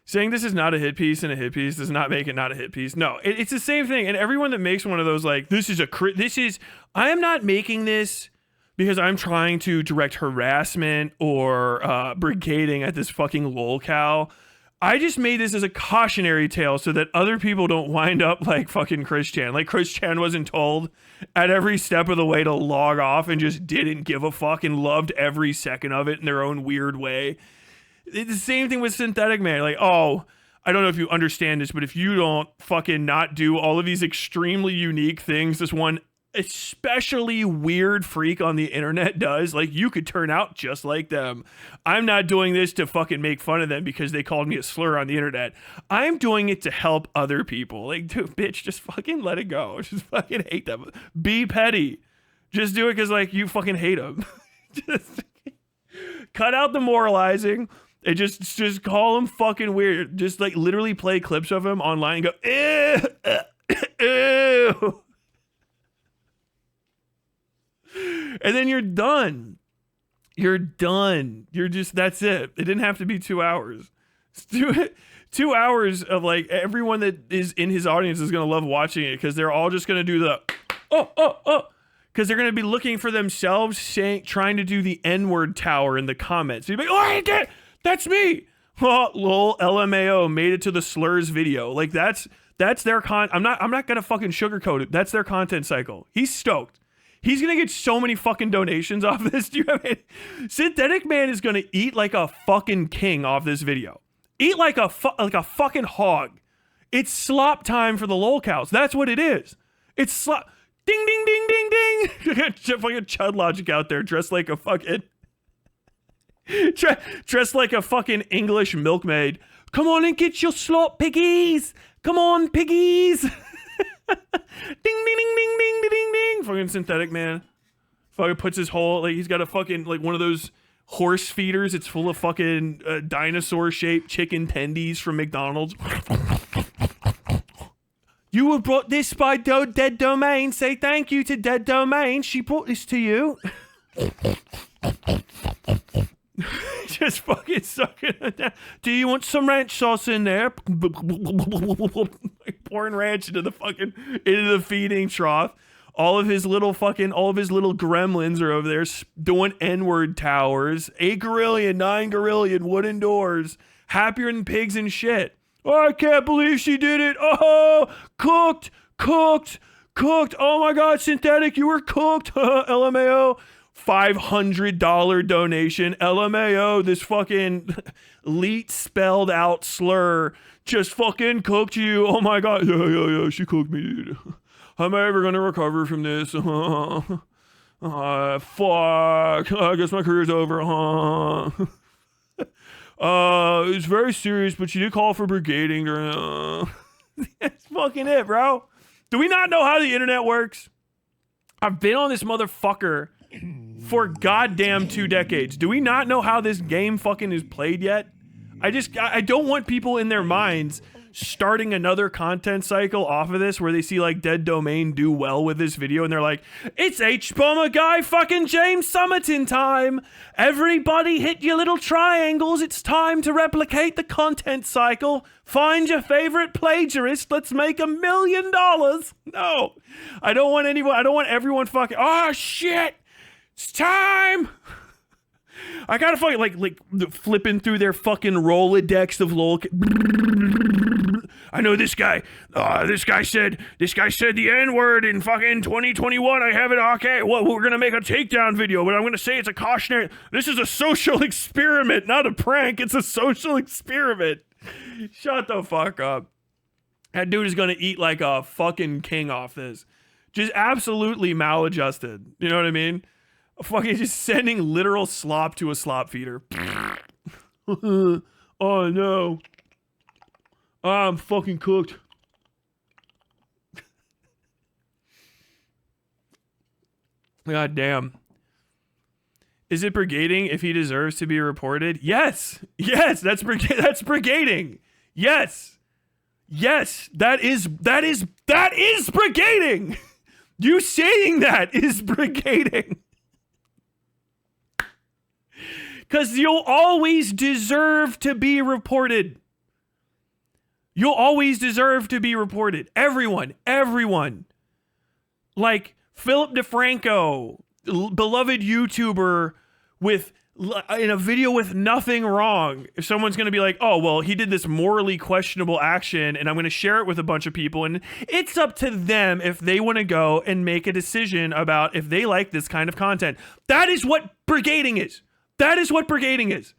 Speaker 1: Saying this is not a hit piece and a hit piece does not make it not a hit piece. No, it's the same thing. And everyone that makes one of those like, I am not making this because I'm trying to direct harassment or brigading at this fucking lolcow. I just made this as a cautionary tale so that other people don't wind up like fucking Chris Chan. Like Chris Chan wasn't told at every step of the way to log off and just didn't give a fuck and loved every second of it in their own weird way. It's the same thing with Synthetic Man. Like, oh, I don't know if you understand this, but if you don't fucking not do all of these extremely unique things, this one especially weird freak on the internet does, like, you could turn out just like them. I'm not doing this to fucking make fun of them because they called me a slur on the internet. I'm doing it to help other people. Like, dude, bitch, just fucking let it go. Just fucking hate them. Be petty. Just do it because, like, you fucking hate them. Just cut out the moralizing. And just call him fucking weird. Just like literally play clips of him online and go, ew, ew. And then you're done. You're done. You're just, that's it. It didn't have to be 2 hours. 2 hours of like everyone that is in his audience is going to love watching it because they're all just going to do the, oh. Because they're going to be looking for themselves trying to do the N-word tower in the comments. So you'll be like, oh, I did. That's me. Oh, lol, LMAO made it to the slurs video. Like that's their I'm not gonna fucking sugarcoat it. That's their content cycle. He's stoked. He's gonna get so many fucking donations off this. Do you have it? Synthetic Man is gonna eat like a fucking king off this video. Eat like a fucking hog. It's slop time for the lolcows. That's what it is. It's slop. Ding ding ding ding ding. Fucking Chud Logic out there dressed like a fucking. Dressed like a fucking English milkmaid. Come on and get your slop, piggies. Come on, piggies. Ding, ding, ding, ding, ding, ding, ding. Fucking Synthetic Man. Fucking puts his whole, like, he's got a fucking, like, one of those horse feeders. It's full of fucking dinosaur-shaped chicken tendies from McDonald's. You were brought this by Dead Domain. Say thank you to Dead Domain. She brought this to you. Just fucking sucking it down. Do you want some ranch sauce in there? Pouring ranch into the feeding trough. All of his little gremlins are over there doing N-word towers. 8 gorillion, 9 gorillion wooden doors. Happier than pigs and shit. Oh, I can't believe she did it. Oh, cooked. Oh my God, Synthetic, you were cooked. LMAO. $500 donation. LMAO, this fucking leet spelled out slur just fucking cooked you. Oh my God. Yeah, she cooked me, dude. How am I ever gonna recover from this? Fuck. I guess my career's over. It's very serious, but she did call for brigading. That's fucking it, bro. Do we not know how the internet works? I've been on this motherfucker for goddamn 2 decades. Do we not know how this game fucking is played yet? I don't want people in their minds starting another content cycle off of this where they see like Dead Domain do well with this video and they're like, it's H-Bomber guy fucking James Summerton time. Everybody hit your little triangles. It's time to replicate the content cycle. Find your favorite plagiarist. Let's make $1 million. No, I don't want everyone fucking, oh shit. It's time. I gotta fucking like flipping through their fucking Rolodex of lol. I know this guy. This guy said the N-word in fucking 2021. I have it. Okay, well, we're gonna make a takedown video, but I'm gonna say it's a cautionary. This is a social experiment, not a prank. It's a social experiment. Shut the fuck up. That dude is gonna eat like a fucking king off this. Just absolutely maladjusted. You know what I mean? Fucking just sending literal slop to a slop feeder. Oh no. I'm fucking cooked. God damn. Is it brigading if he deserves to be reported? Yes. Yes, that's brigading. Yes. Yes, that is brigading. You saying that is brigading. Cuz you'll always deserve to be reported. You'll always deserve to be reported. Everyone. Like Philip DeFranco, beloved YouTuber in a video with nothing wrong. If someone's going to be like, oh, well, he did this morally questionable action and I'm going to share it with a bunch of people. And it's up to them if they want to go and make a decision about if they like this kind of content. That is what brigading is. That is what brigading is.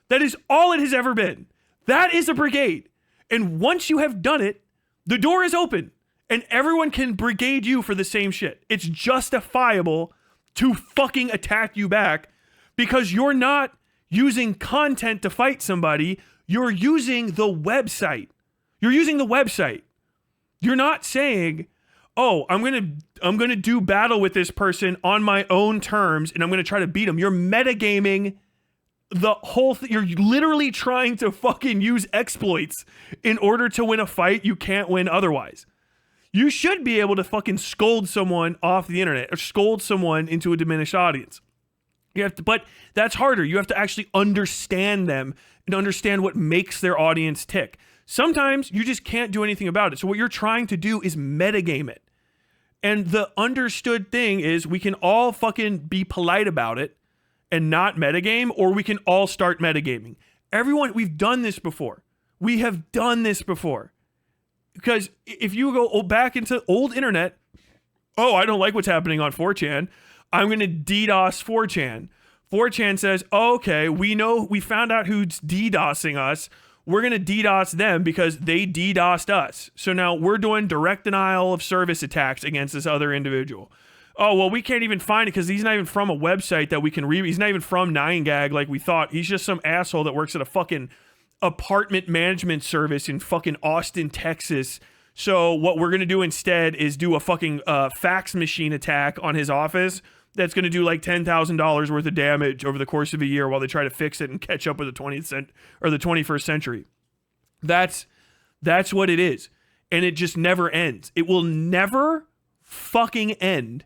Speaker 1: That is all it has ever been. That is a brigade. And once you have done it, the door is open and everyone can brigade you for the same shit. It's justifiable to fucking attack you back because you're not using content to fight somebody. You're using the website. You're not saying, oh, I'm going to do battle with this person on my own terms and I'm going to try to beat him. You're metagaming the whole thing. You're literally trying to fucking use exploits in order to win a fight you can't win otherwise. You should be able to fucking scold someone off the internet or scold someone into a diminished audience. You have to, but that's harder. You have to actually understand them and understand what makes their audience tick. Sometimes you just can't do anything about it. So what you're trying to do is metagame it. And the understood thing is we can all fucking be polite about it and not metagame, or we can all start metagaming. Everyone, we've done this before. We have done this before. Because if you go back into old internet, oh, I don't like what's happening on 4chan. I'm going to DDoS 4chan. 4chan says, oh, okay, we found out who's DDoSing us. We're going to DDoS them because they DDoSed us. So now we're doing direct denial of service attacks against this other individual. Oh, well, we can't even find it because he's not even from a website that we can read. He's not even from 9gag like we thought. He's just some asshole that works at a fucking apartment management service in fucking Austin, Texas. So what we're going to do instead is do a fucking fax machine attack on his office that's going to do like $10,000 worth of damage over the course of a year while they try to fix it and catch up with the 21st century. That's what it is. And it just never ends. It will never fucking end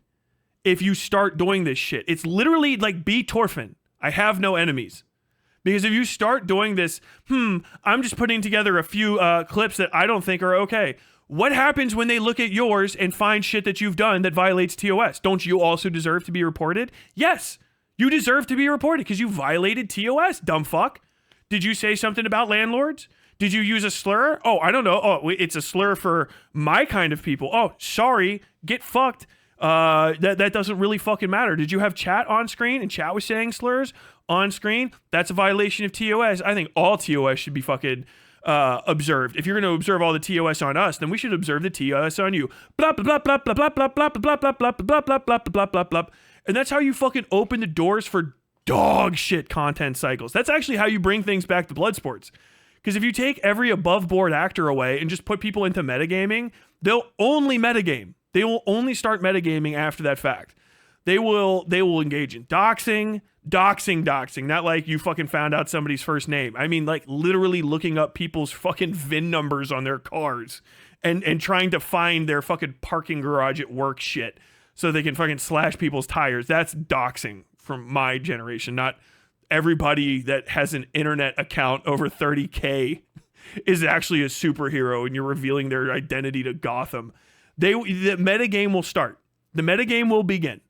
Speaker 1: if you start doing this shit. It's literally like B. Torfin. I have no enemies. Because if you start doing this, I'm just putting together a few clips that I don't think are okay. What happens when they look at yours and find shit that you've done that violates TOS? Don't you also deserve to be reported? Yes, you deserve to be reported because you violated TOS, dumb fuck. Did you say something about landlords? Did you use a slur? Oh, I don't know. Oh, it's a slur for my kind of people. Oh, sorry, get fucked. That doesn't really fucking matter. Did you have chat on screen and chat was saying slurs on screen? That's a violation of TOS. I think all TOS should be fucking observed. If you're going to observe all the TOS on us, then we should observe the TOS on you. Blah blah blah blah blah blah blah blah blah blah blah blah blah blah blah blah blah. And that's how you fucking open the doors for dog shit content cycles. That's actually how you bring things back to Bloodsports. Because if you take every above board actor away and just put people into metagaming, they'll only metagame. They will only start metagaming after that fact. They will engage in doxing, not like you fucking found out somebody's first name. I mean, like literally looking up people's fucking VIN numbers on their cars and trying to find their fucking parking garage at work shit so they can fucking slash people's tires. That's doxing from my generation. Not everybody that has an internet account over 30K is actually a superhero and you're revealing their identity to Gotham. The metagame will start. The metagame will begin.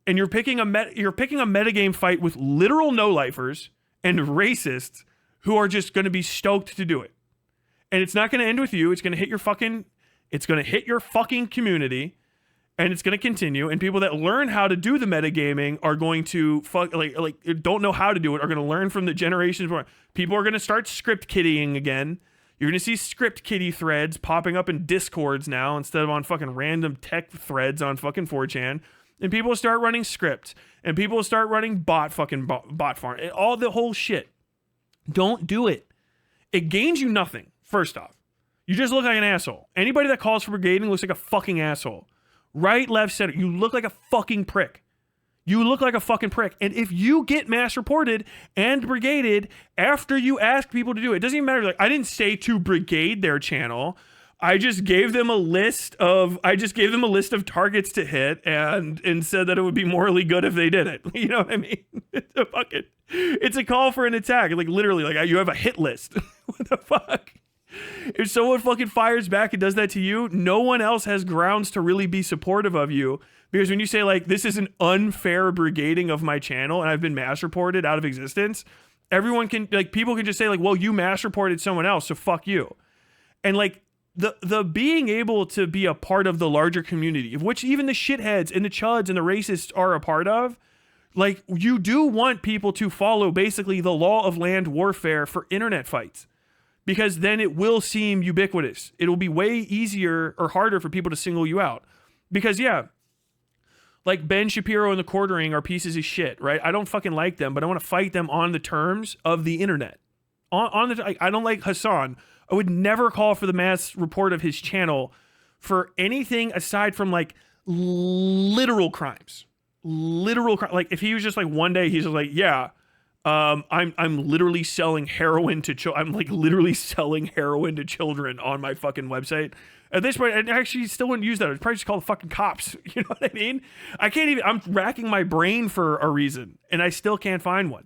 Speaker 1: And you're picking a metagame fight with literal no-lifers and racists who are just going to be stoked to do it. And it's not going to end with you. It's going to hit your fucking community, and it's going to continue. And people that learn how to do the metagaming are going to don't know how to do it, are going to learn from the generations where people are going to start script kidding again. You're going to see script kiddie threads popping up in Discords now instead of on fucking random tech threads on fucking 4chan. And people will start running scripts. And people will start running bot farm. All the whole shit. Don't do it. It gains you nothing, first off. You just look like an asshole. Anybody that calls for brigading looks like a fucking asshole. Right, left, center. You look like a fucking prick. You look like a fucking prick. And if you get mass reported and brigaded after you ask people to do it, it doesn't even matter. Like, I didn't say to brigade their channel. I just gave them a list of targets to hit and said that it would be morally good if they did it. You know what I mean? It's a call for an attack. Like, literally, like, you have a hit list. What the fuck? If someone fucking fires back and does that to you, no one else has grounds to really be supportive of you. Because when you say, like, this is an unfair brigading of my channel and I've been mass reported out of existence, everyone can, like, people can just say, like, well, you mass reported someone else, so fuck you. And, like, the being able to be a part of the larger community, of which even the shitheads and the chuds and the racists are a part of, like, you do want people to follow basically the law of land warfare for internet fights. Because then it will seem ubiquitous. It will be way easier or harder for people to single you out. Because, yeah, like Ben Shapiro and the Quartering are pieces of shit, right? I don't fucking like them, but I want to fight them on the terms of the internet. I don't like Hassan. I would never call for the mass report of his channel for anything aside from, like, literal crimes. Like, if he was just like, one day he's just like, yeah, I'm literally selling heroin to I'm like literally selling heroin to children on my fucking website. At this point, I actually still wouldn't use that. I'd probably just call the fucking cops. You know what I mean? I'm racking my brain for a reason, and I still can't find one.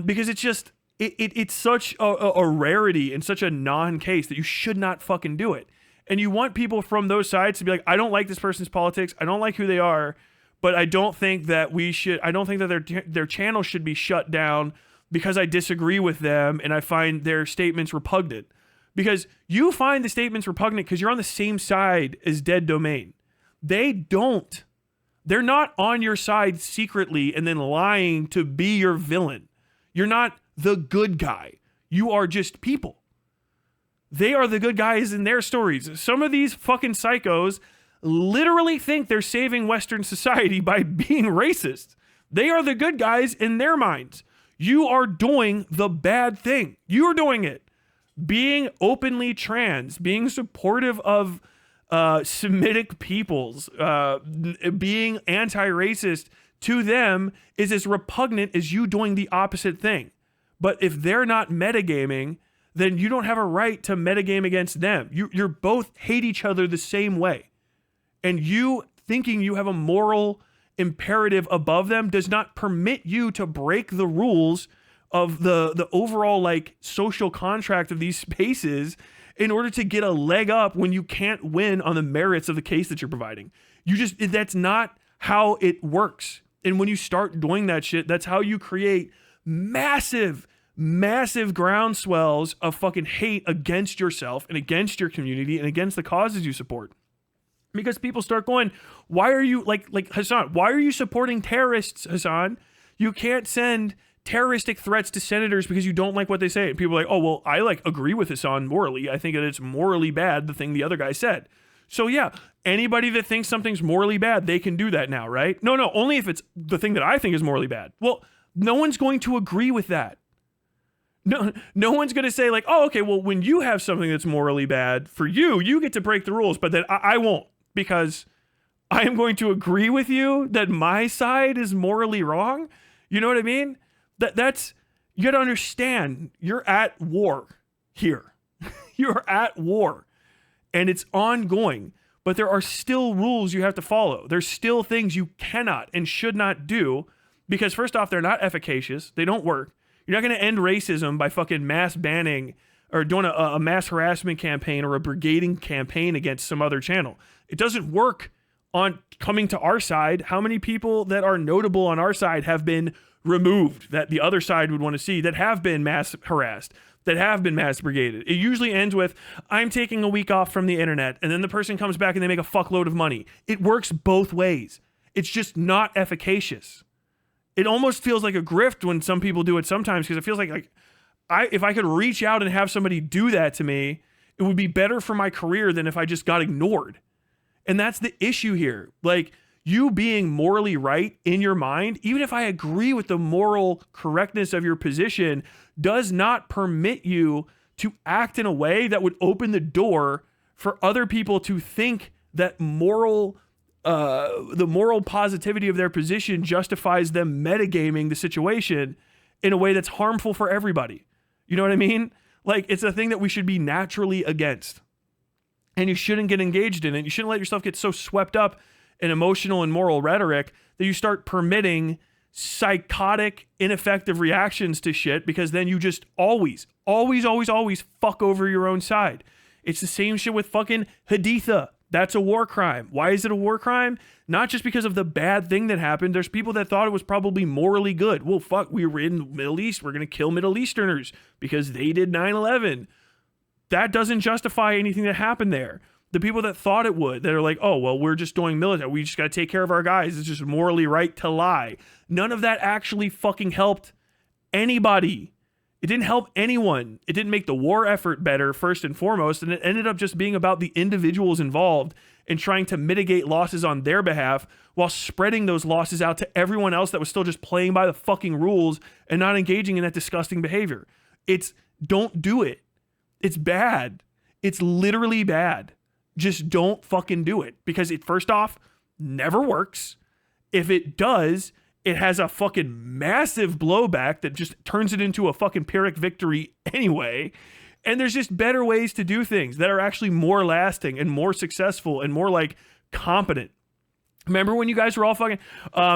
Speaker 1: Because it's just, it's such a rarity and such a non-case that you should not fucking do it. And you want people from those sides to be like, I don't like this person's politics. I don't like who they are. But I don't think that their channel should be shut down because I disagree with them and I find their statements repugnant. Because you find the statements repugnant because you're on the same side as Dead Domain. They don't. They're not on your side secretly and then lying to be your villain. You're not the good guy. You are just people. They are the good guys in their stories. Some of these fucking psychos literally think they're saving Western society by being racist. They are the good guys in their minds. You are doing the bad thing. You are doing it. Being openly trans, being supportive of Semitic peoples, being anti-racist to them is as repugnant as you doing the opposite thing. But if they're not metagaming, then you don't have a right to metagame against them. You're both hate each other the same way. And you thinking you have a moral imperative above them does not permit you to break the rules of the overall, like, social contract of these spaces in order to get a leg up when you can't win on the merits of the case that you're providing. That's not how it works. And when you start doing that shit, that's how you create massive groundswells of fucking hate against yourself and against your community and against the causes you support. Because people start going, why are you, like Hassan, why are you supporting terrorists, Hassan? You can't send terroristic threats to senators because you don't like what they say. And people are like, oh, well, I agree with Hassan morally. I think that it's morally bad, the thing the other guy said. So yeah, anybody that thinks something's morally bad, they can do that now, right? No, only if it's the thing that I think is morally bad. Well, no one's going to agree with that. No one's going to say, like, oh, okay, well, when you have something that's morally bad for you, you get to break the rules, but then I won't, because I am going to agree with you that my side is morally wrong. You know what I mean? That's, you got to understand, you're at war here. You're at war, and it's ongoing, but there are still rules you have to follow. There's still things you cannot and should not do, because first off, they're not efficacious. They don't work. You're not going to end racism by fucking mass banning or doing a mass harassment campaign or a brigading campaign against some other channel. It doesn't work on coming to our side. How many people that are notable on our side have been removed that the other side would want to see, that have been mass harassed, that have been mass brigaded? It usually ends with, I'm taking a week off from the internet, and then the person comes back and they make a fuckload of money. It works both ways. It's just not efficacious. It almost feels like a grift when some people do it sometimes, because it feels like if I could reach out and have somebody do that to me, it would be better for my career than if I just got ignored. And that's the issue here. Like, you being morally right in your mind, even if I agree with the moral correctness of your position, does not permit you to act in a way that would open the door for other people to think that the moral positivity of their position justifies them metagaming the situation in a way that's harmful for everybody. You know what I mean? Like, it's a thing that we should be naturally against. And you shouldn't get engaged in it. You shouldn't let yourself get so swept up in emotional and moral rhetoric that you start permitting psychotic, ineffective reactions to shit, because then you just always fuck over your own side. It's the same shit with fucking Haditha. That's a war crime. Why is it a war crime? Not just because of the bad thing that happened. There's people that thought it was probably morally good. Well, fuck, we were in the Middle East. We're going to kill Middle Easterners because they did 9/11. That doesn't justify anything that happened there. The people that thought it would, that are like, oh, well, we're just doing military. We just got to take care of our guys. It's just morally right to lie. None of that actually fucking helped anybody. It didn't help anyone. It didn't make the war effort better, first and foremost, and it ended up just being about the individuals involved and trying to mitigate losses on their behalf while spreading those losses out to everyone else that was still just playing by the fucking rules and not engaging in that disgusting behavior. Don't do it. It's bad. It's literally bad. Just don't fucking do it, because it, first off, never works. If it does, it has a fucking massive blowback that just turns it into a fucking Pyrrhic victory anyway. And there's just better ways to do things that are actually more lasting and more successful and more like competent. Remember when you guys were all fucking,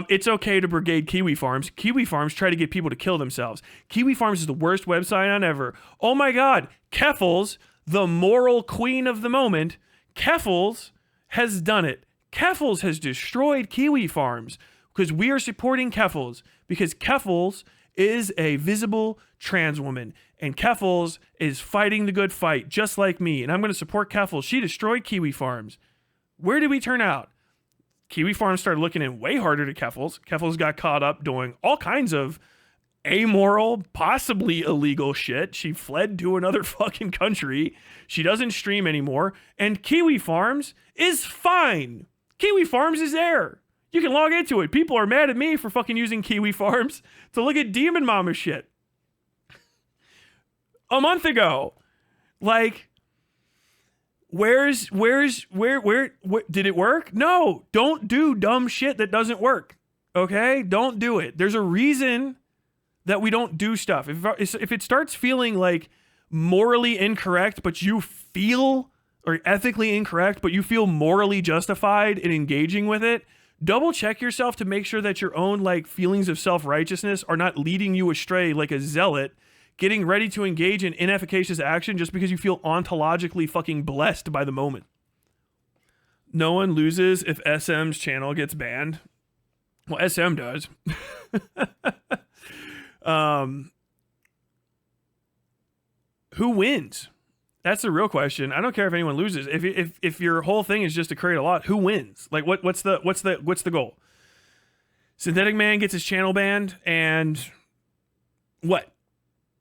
Speaker 1: it's okay to brigade Kiwi Farms. Kiwi Farms try to get people to kill themselves. Kiwi Farms is the worst website on ever. Oh my God. Keffels, the moral queen of the moment, Keffels has done it. Keffels has destroyed Kiwi Farms because we are supporting Keffels, because Keffels is a visible trans woman and Keffels is fighting the good fight just like me. And I'm going to support Keffels. She destroyed Kiwi Farms. Where did we turn out? Kiwi Farms started looking in way harder to Keffels. Keffels got caught up doing all kinds of amoral, possibly illegal shit. She fled to another fucking country. She doesn't stream anymore. And Kiwi Farms is fine. Kiwi Farms is there. You can log into it. People are mad at me for fucking using Kiwi Farms to look at Demon Mama shit. A month ago. Like, where did it work? No, don't do dumb shit that doesn't work. Okay? Don't do it. There's a reason that we don't do stuff. If it starts feeling like morally incorrect, but you feel, or ethically incorrect, but you feel morally justified in engaging with it, double check yourself to make sure that your own like feelings of self-righteousness are not leading you astray like a zealot, getting ready to engage in inefficacious action just because you feel ontologically fucking blessed by the moment. No one loses if SM's channel gets banned. Well, SM does. Who wins? That's the real question. I don't care if anyone loses. If your whole thing is just to create a lot, who wins? Like what's the goal? Synthetic Man gets his channel banned, and what?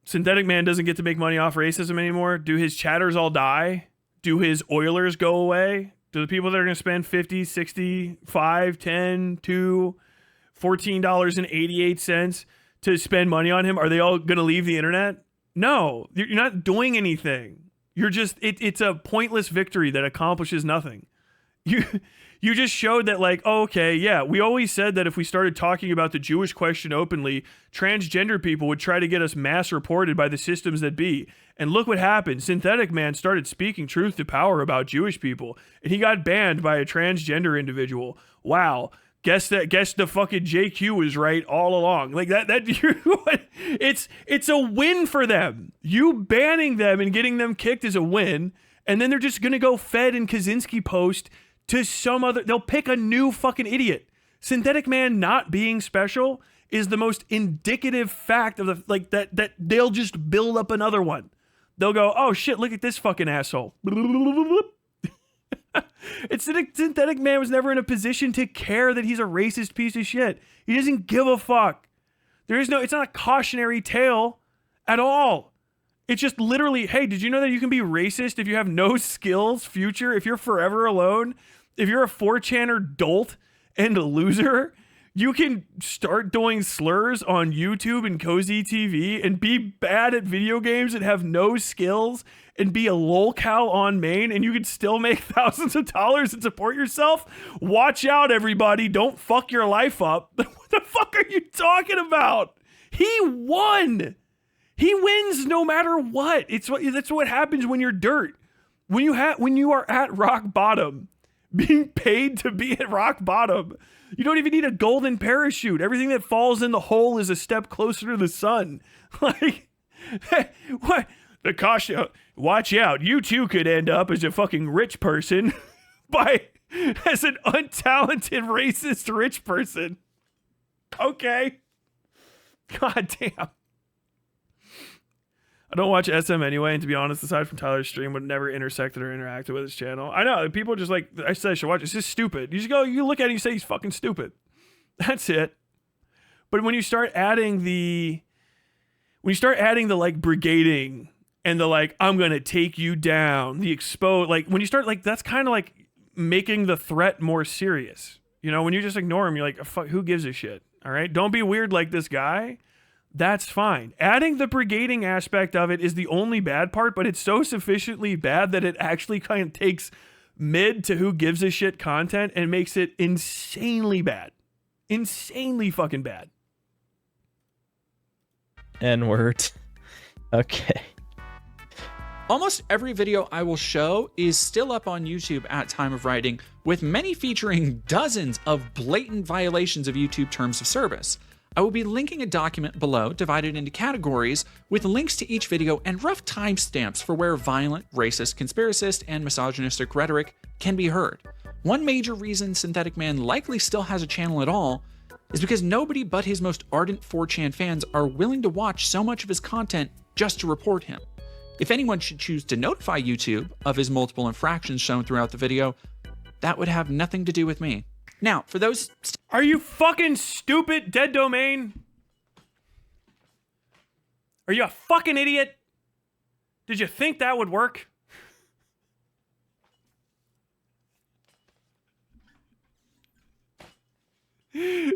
Speaker 1: Synthetic Man doesn't get to make money off racism anymore? Do his chatters all die? Do his Oilers go away? Do the people that are going to spend $50, $60, $5, $10, $2, $14.88 to spend money on him, are they all going to leave the internet? No, you're not doing anything. You're just, it's a pointless victory that accomplishes nothing. You just showed that, like, oh, okay, yeah, we always said that if we started talking about the Jewish question openly, transgender people would try to get us mass reported by the systems that be. And look what happened. Synthetic Man started speaking truth to power about Jewish people, and he got banned by a transgender individual. Wow. Guess the fucking JQ was right all along. Like that it's a win for them. You banning them and getting them kicked is a win, and then they're just gonna go Fed and Kaczynski post to some other, they'll pick a new fucking idiot. Synthetic Man not being special is the most indicative fact of the, like, that they'll just build up another one. They'll go, oh shit, look at this fucking asshole. It's Synthetic Man was never in a position to care that he's a racist piece of shit. He doesn't give a fuck. It's not a cautionary tale at all. It's just literally, hey, did you know that you can be racist if you have no skills, future, if you're forever alone, if you're a 4chaner dolt and a loser, you can start doing slurs on YouTube and Cozy TV and be bad at video games and have no skills and be a lolcow on main, and you can still make thousands of dollars and support yourself? Watch out, everybody. Don't fuck your life up. What the fuck are you talking about? He won. He wins no matter what. That's what happens when you're dirt. When you are at rock bottom, being paid to be at rock bottom, you don't even need a golden parachute. Everything that falls in the hole is a step closer to the sun. Like, what? The caution, watch out. You too could end up as a fucking rich person as an untalented, racist rich person. Okay. God damn. I don't watch SM anyway, and to be honest, aside from Tyler's stream, would never intersected or interacted with his channel. I know, people just like, I said I should watch it. It's just stupid. You just go, you look at it and you say he's fucking stupid. That's it. But when you start adding the like brigading and the like, I'm gonna take you down, the expose, like when you start like, that's kind of like making the threat more serious. You know, when you just ignore him, you're like, fuck, who gives a shit? All right, don't be weird like this guy. That's fine. Adding the brigading aspect of it is the only bad part, but it's so sufficiently bad that it actually kind of takes mid to who gives a shit content and makes it insanely bad. Insanely fucking bad.
Speaker 2: N-word. Okay.
Speaker 4: Almost every video I will show is still up on YouTube at time of writing, with many featuring dozens of blatant violations of YouTube terms of service. I will be linking a document below divided into categories with links to each video and rough timestamps for where violent, racist, conspiracist, and misogynistic rhetoric can be heard. One major reason Synthetic Man likely still has a channel at all is because nobody but his most ardent 4chan fans are willing to watch so much of his content just to report him. If anyone should choose to notify YouTube of his multiple infractions shown throughout the video, that would have nothing to do with me. Now, for those...
Speaker 1: Are you fucking stupid, Dead Domain? Are you a fucking idiot? Did you think that would work? I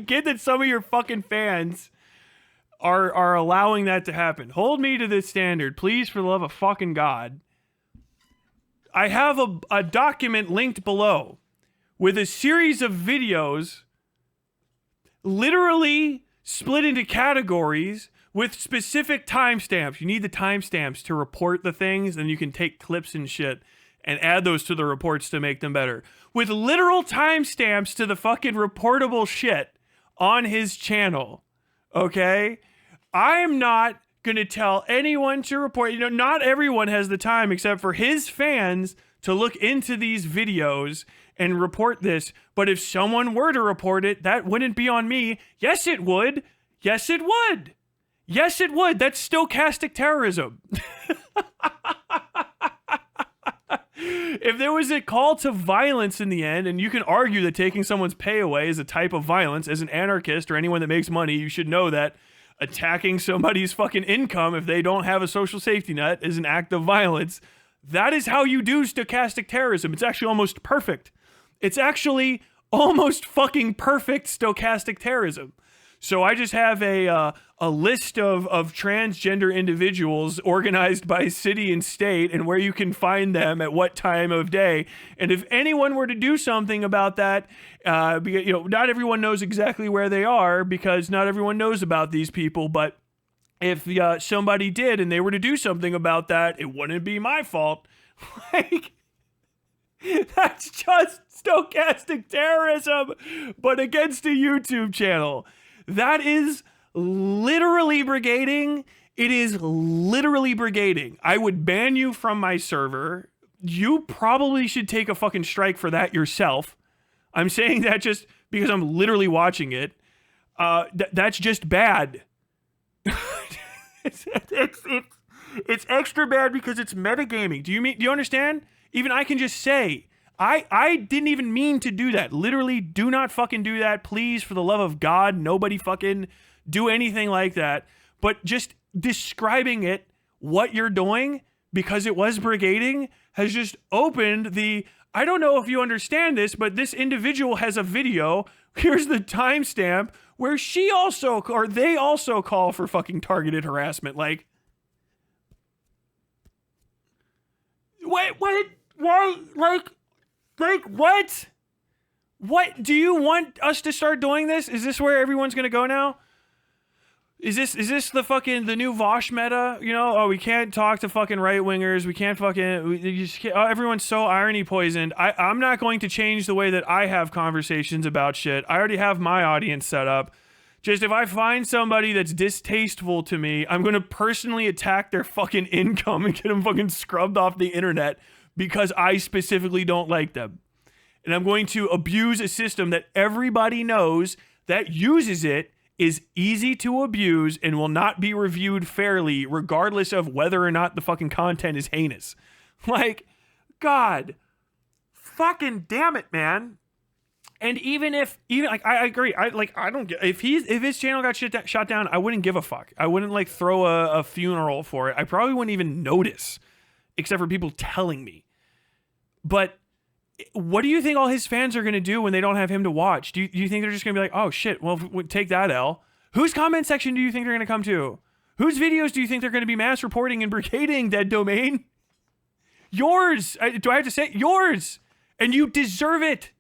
Speaker 1: get that some of your fucking fans are allowing that to happen. Hold me to this standard, please, for the love of fucking God. I have a document linked below with a series of videos literally split into categories with specific timestamps. You need the timestamps to report the things, and you can take clips and shit and add those to the reports to make them better. With literal timestamps to the fucking reportable shit on his channel. Okay? I am not gonna tell anyone to report. You know, not everyone has the time except for his fans to look into these videos and report this. But if someone were to report it, that wouldn't be on me. Yes, it would. Yes, it would. Yes, it would. That's stochastic terrorism. If there was a call to violence in the end, and you can argue that taking someone's pay away is a type of violence, as an anarchist or anyone that makes money, you should know that attacking somebody's fucking income if they don't have a social safety net is an act of violence. That is how you do stochastic terrorism. It's actually almost perfect. It's actually almost fucking perfect stochastic terrorism. So I just have a list of transgender individuals organized by city and state and where you can find them at what time of day. And if anyone were to do something about that, because, you know, not everyone knows exactly where they are because not everyone knows about these people. But if somebody did and they were to do something about that, it wouldn't be my fault. Like, that's just stochastic terrorism, but against a YouTube channel. That is literally brigading. It is literally brigading. I would ban you from my server. You probably should take a fucking strike for that yourself. I'm saying that just because I'm literally watching it. That's just bad. It's extra bad because it's metagaming. Do you understand? Even I can just say, I didn't even mean to do that. Literally, do not fucking do that. Please, for the love of God, nobody fucking do anything like that, but just describing it, what you're doing, because it was brigading, has just opened the, I don't know if you understand this, but this individual has a video, here's the timestamp, where she also, or they also call for fucking targeted harassment. Like, wait, why, like, what? What, do you want us to start doing this? Is this where everyone's gonna go now? Is this the fucking, the new Vosh meta? You know, oh, we can't talk to fucking right-wingers. We can't fucking, you just can't, oh, everyone's so irony poisoned. I'm not going to change the way that I have conversations about shit. I already have my audience set up. Just if I find somebody that's distasteful to me, I'm going to personally attack their fucking income and get them fucking scrubbed off the internet because I specifically don't like them. And I'm going to abuse a system that everybody knows that uses it is easy to abuse and will not be reviewed fairly regardless of whether or not the fucking content is heinous. Like, God, fucking damn it, man. And even like, I agree. I don't get, if his channel got shut down, I wouldn't give a fuck. I wouldn't like throw a funeral for it. I probably wouldn't even notice, except for people telling me. But what do you think all his fans are going to do when they don't have him to watch? Do you think they're just going to be like, oh shit, well, take that L? Whose comment section do you think they're going to come to? Whose videos do you think they're going to be mass reporting and brigading, dead domain? Yours. Do I have to say yours? And you deserve it.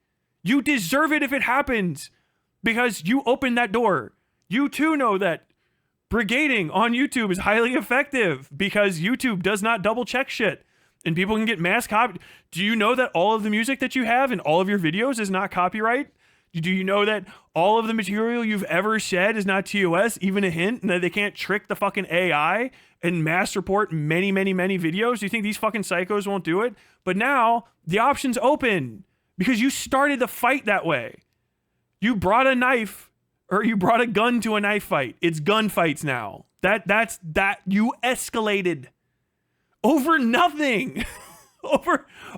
Speaker 1: You deserve it if it happens because you opened that door. You too know that brigading on YouTube is highly effective because YouTube does not double check shit. And people can get mass copied. Do you know that all of the music that you have in all of your videos is not copyright? Do you know that all of the material you've ever said is not TOS, even a hint, and that they can't trick the fucking AI and mass report many, many, many videos? Do you think these fucking psychos won't do it? But now the option's open because you started the fight that way. You brought a knife or you brought a gun to a knife fight. It's gunfights now. That's you escalated. Over nothing.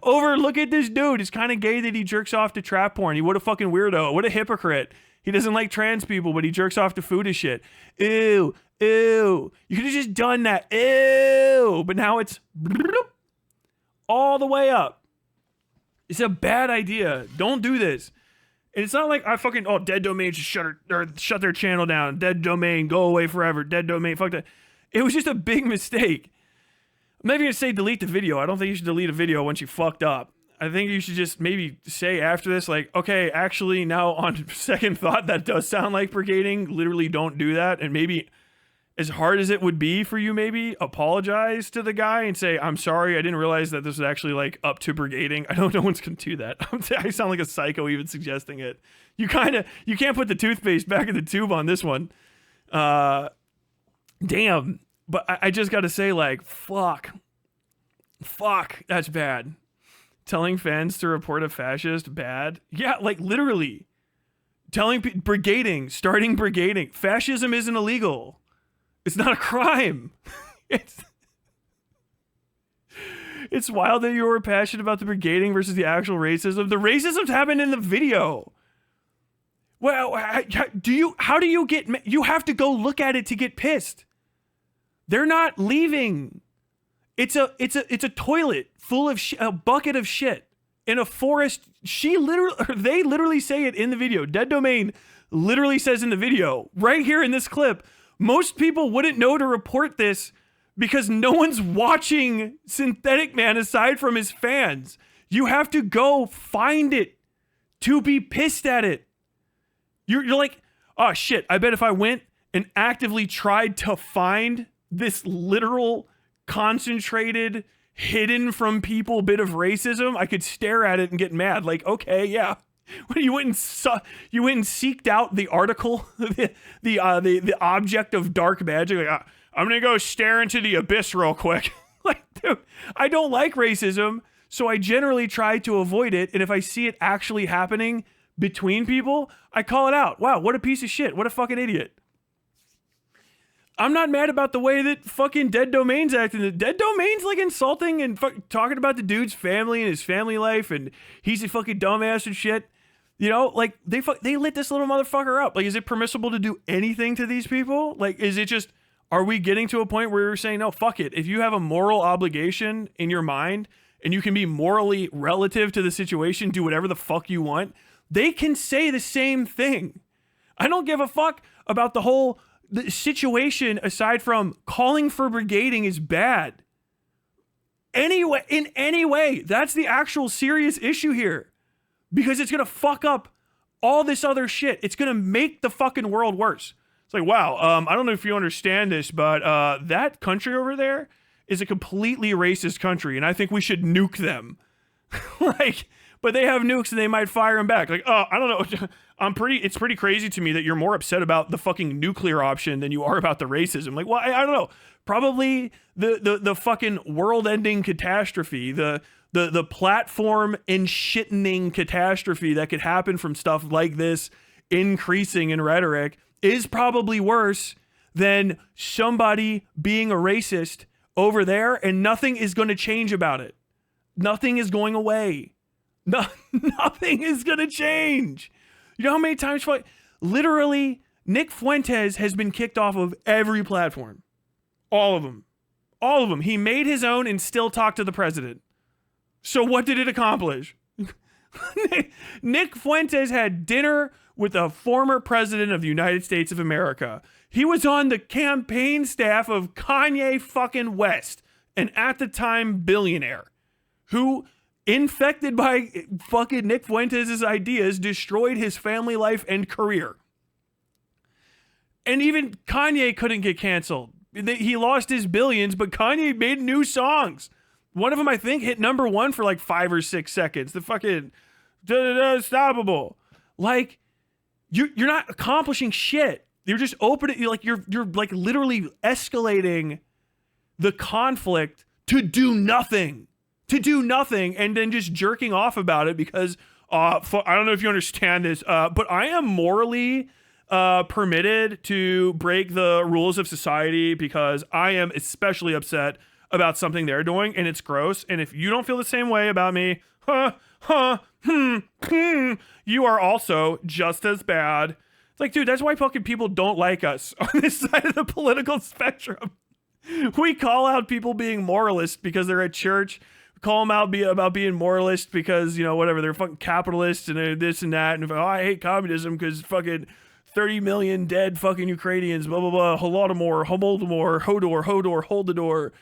Speaker 1: over look at this dude. It's kind of gay that he jerks off to trap porn. What a fucking weirdo. What a hypocrite. He doesn't like trans people, but he jerks off to food and shit. Ew. You could have just done that. Ew. But now it's all the way up. It's a bad idea. Don't do this. And it's not like I fucking, oh, dead domain should shut their channel down. Dead domain, go away forever. Dead domain, fuck that. It was just a big mistake. I'm not even going to say delete the video. I don't think you should delete a video once you fucked up. I think you should just maybe say after this, like, okay, actually now on second thought, that does sound like brigading. Literally don't do that. And maybe as hard as it would be for you, maybe apologize to the guy and say, I'm sorry, I didn't realize that this was actually like up to brigading. I don't know one's going to do that. I sound like a psycho even suggesting it. You can't put the toothpaste back in the tube on this one. Damn. But I just got to say, like, fuck, that's bad. Telling fans to report a fascist, bad. Yeah, like, literally. Telling brigading, starting brigading. Fascism isn't illegal. It's not a crime. It's wild that you were passionate about the brigading versus the actual racism. The racism's happened in the video. Well, how do you get, you have to go look at it to get pissed. They're not leaving. It's a toilet full of a bucket of shit in a forest. They literally say it in the video. Dead Domain literally says in the video right here in this clip. Most people wouldn't know to report this because no one's watching Synthetic Man aside from his fans. You have to go find it to be pissed at it. You're like, oh shit, I bet if I went and actively tried to find this literal, concentrated, hidden from people bit of racism, I could stare at it and get mad. Like, okay, yeah. When you went and seeked out the article, the object of dark magic. Like, I'm gonna go stare into the abyss real quick. Like, dude, I don't like racism, so I generally try to avoid it. And if I see it actually happening between people, I call it out. Wow, what a piece of shit! What a fucking idiot! I'm not mad about the way that fucking Dead Domain's acting. Dead Domain's like insulting and talking about the dude's family and his family life, and he's a fucking dumbass and shit. You know, like they lit this little motherfucker up. Like, is it permissible to do anything to these people? Like, is it just, are we getting to a point where you're saying, no, fuck it. If you have a moral obligation in your mind and you can be morally relative to the situation, do whatever the fuck you want, they can say the same thing. I don't give a fuck about the situation aside from calling for brigading is bad. Anyway, in any way, that's the actual serious issue here. Because it's going to fuck up all this other shit. It's going to make the fucking world worse. It's like, wow, I don't know if you understand this, but that country over there is a completely racist country, and I think we should nuke them. Like, but they have nukes and they might fire them back. Like, oh, I don't know. It's pretty crazy to me that you're more upset about the fucking nuclear option than you are about the racism. Like, well, I don't know. Probably the fucking world-ending catastrophe, the platform and shittening catastrophe that could happen from stuff like this increasing in rhetoric is probably worse than somebody being a racist over there, and nothing is going to change about it. Nothing is going away. Nothing is going to change. You know how many times, literally, Nick Fuentes has been kicked off of every platform. All of them. All of them. He made his own and still talked to the president. So what did it accomplish? Nick Fuentes had dinner with a former president of the United States of America. He was on the campaign staff of Kanye fucking West, an at the time billionaire who, infected by fucking Nick Fuentes' ideas, destroyed his family life and career. And even Kanye couldn't get canceled. He lost his billions, but Kanye made new songs. One of them, I think, hit #1 for like 5 or 6 seconds. The fucking Unstoppable. Like, you're not accomplishing shit. You're just opening. You're like literally escalating the conflict to do nothing, and then just jerking off about it because I don't know if you understand this, but I am morally permitted to break the rules of society because I am especially upset about something they're doing, and it's gross. And if you don't feel the same way about me, you are also just as bad. It's like, dude, that's why fucking people don't like us on this side of the political spectrum. We call out people being moralist because they're at church. We call them out about being moralist because, you know, whatever, they're fucking capitalists and they're this and that. And I hate communism because fucking 30 million dead fucking Ukrainians, blah, blah, blah, Holodomor, Homoldomor, Hodor, hold the door.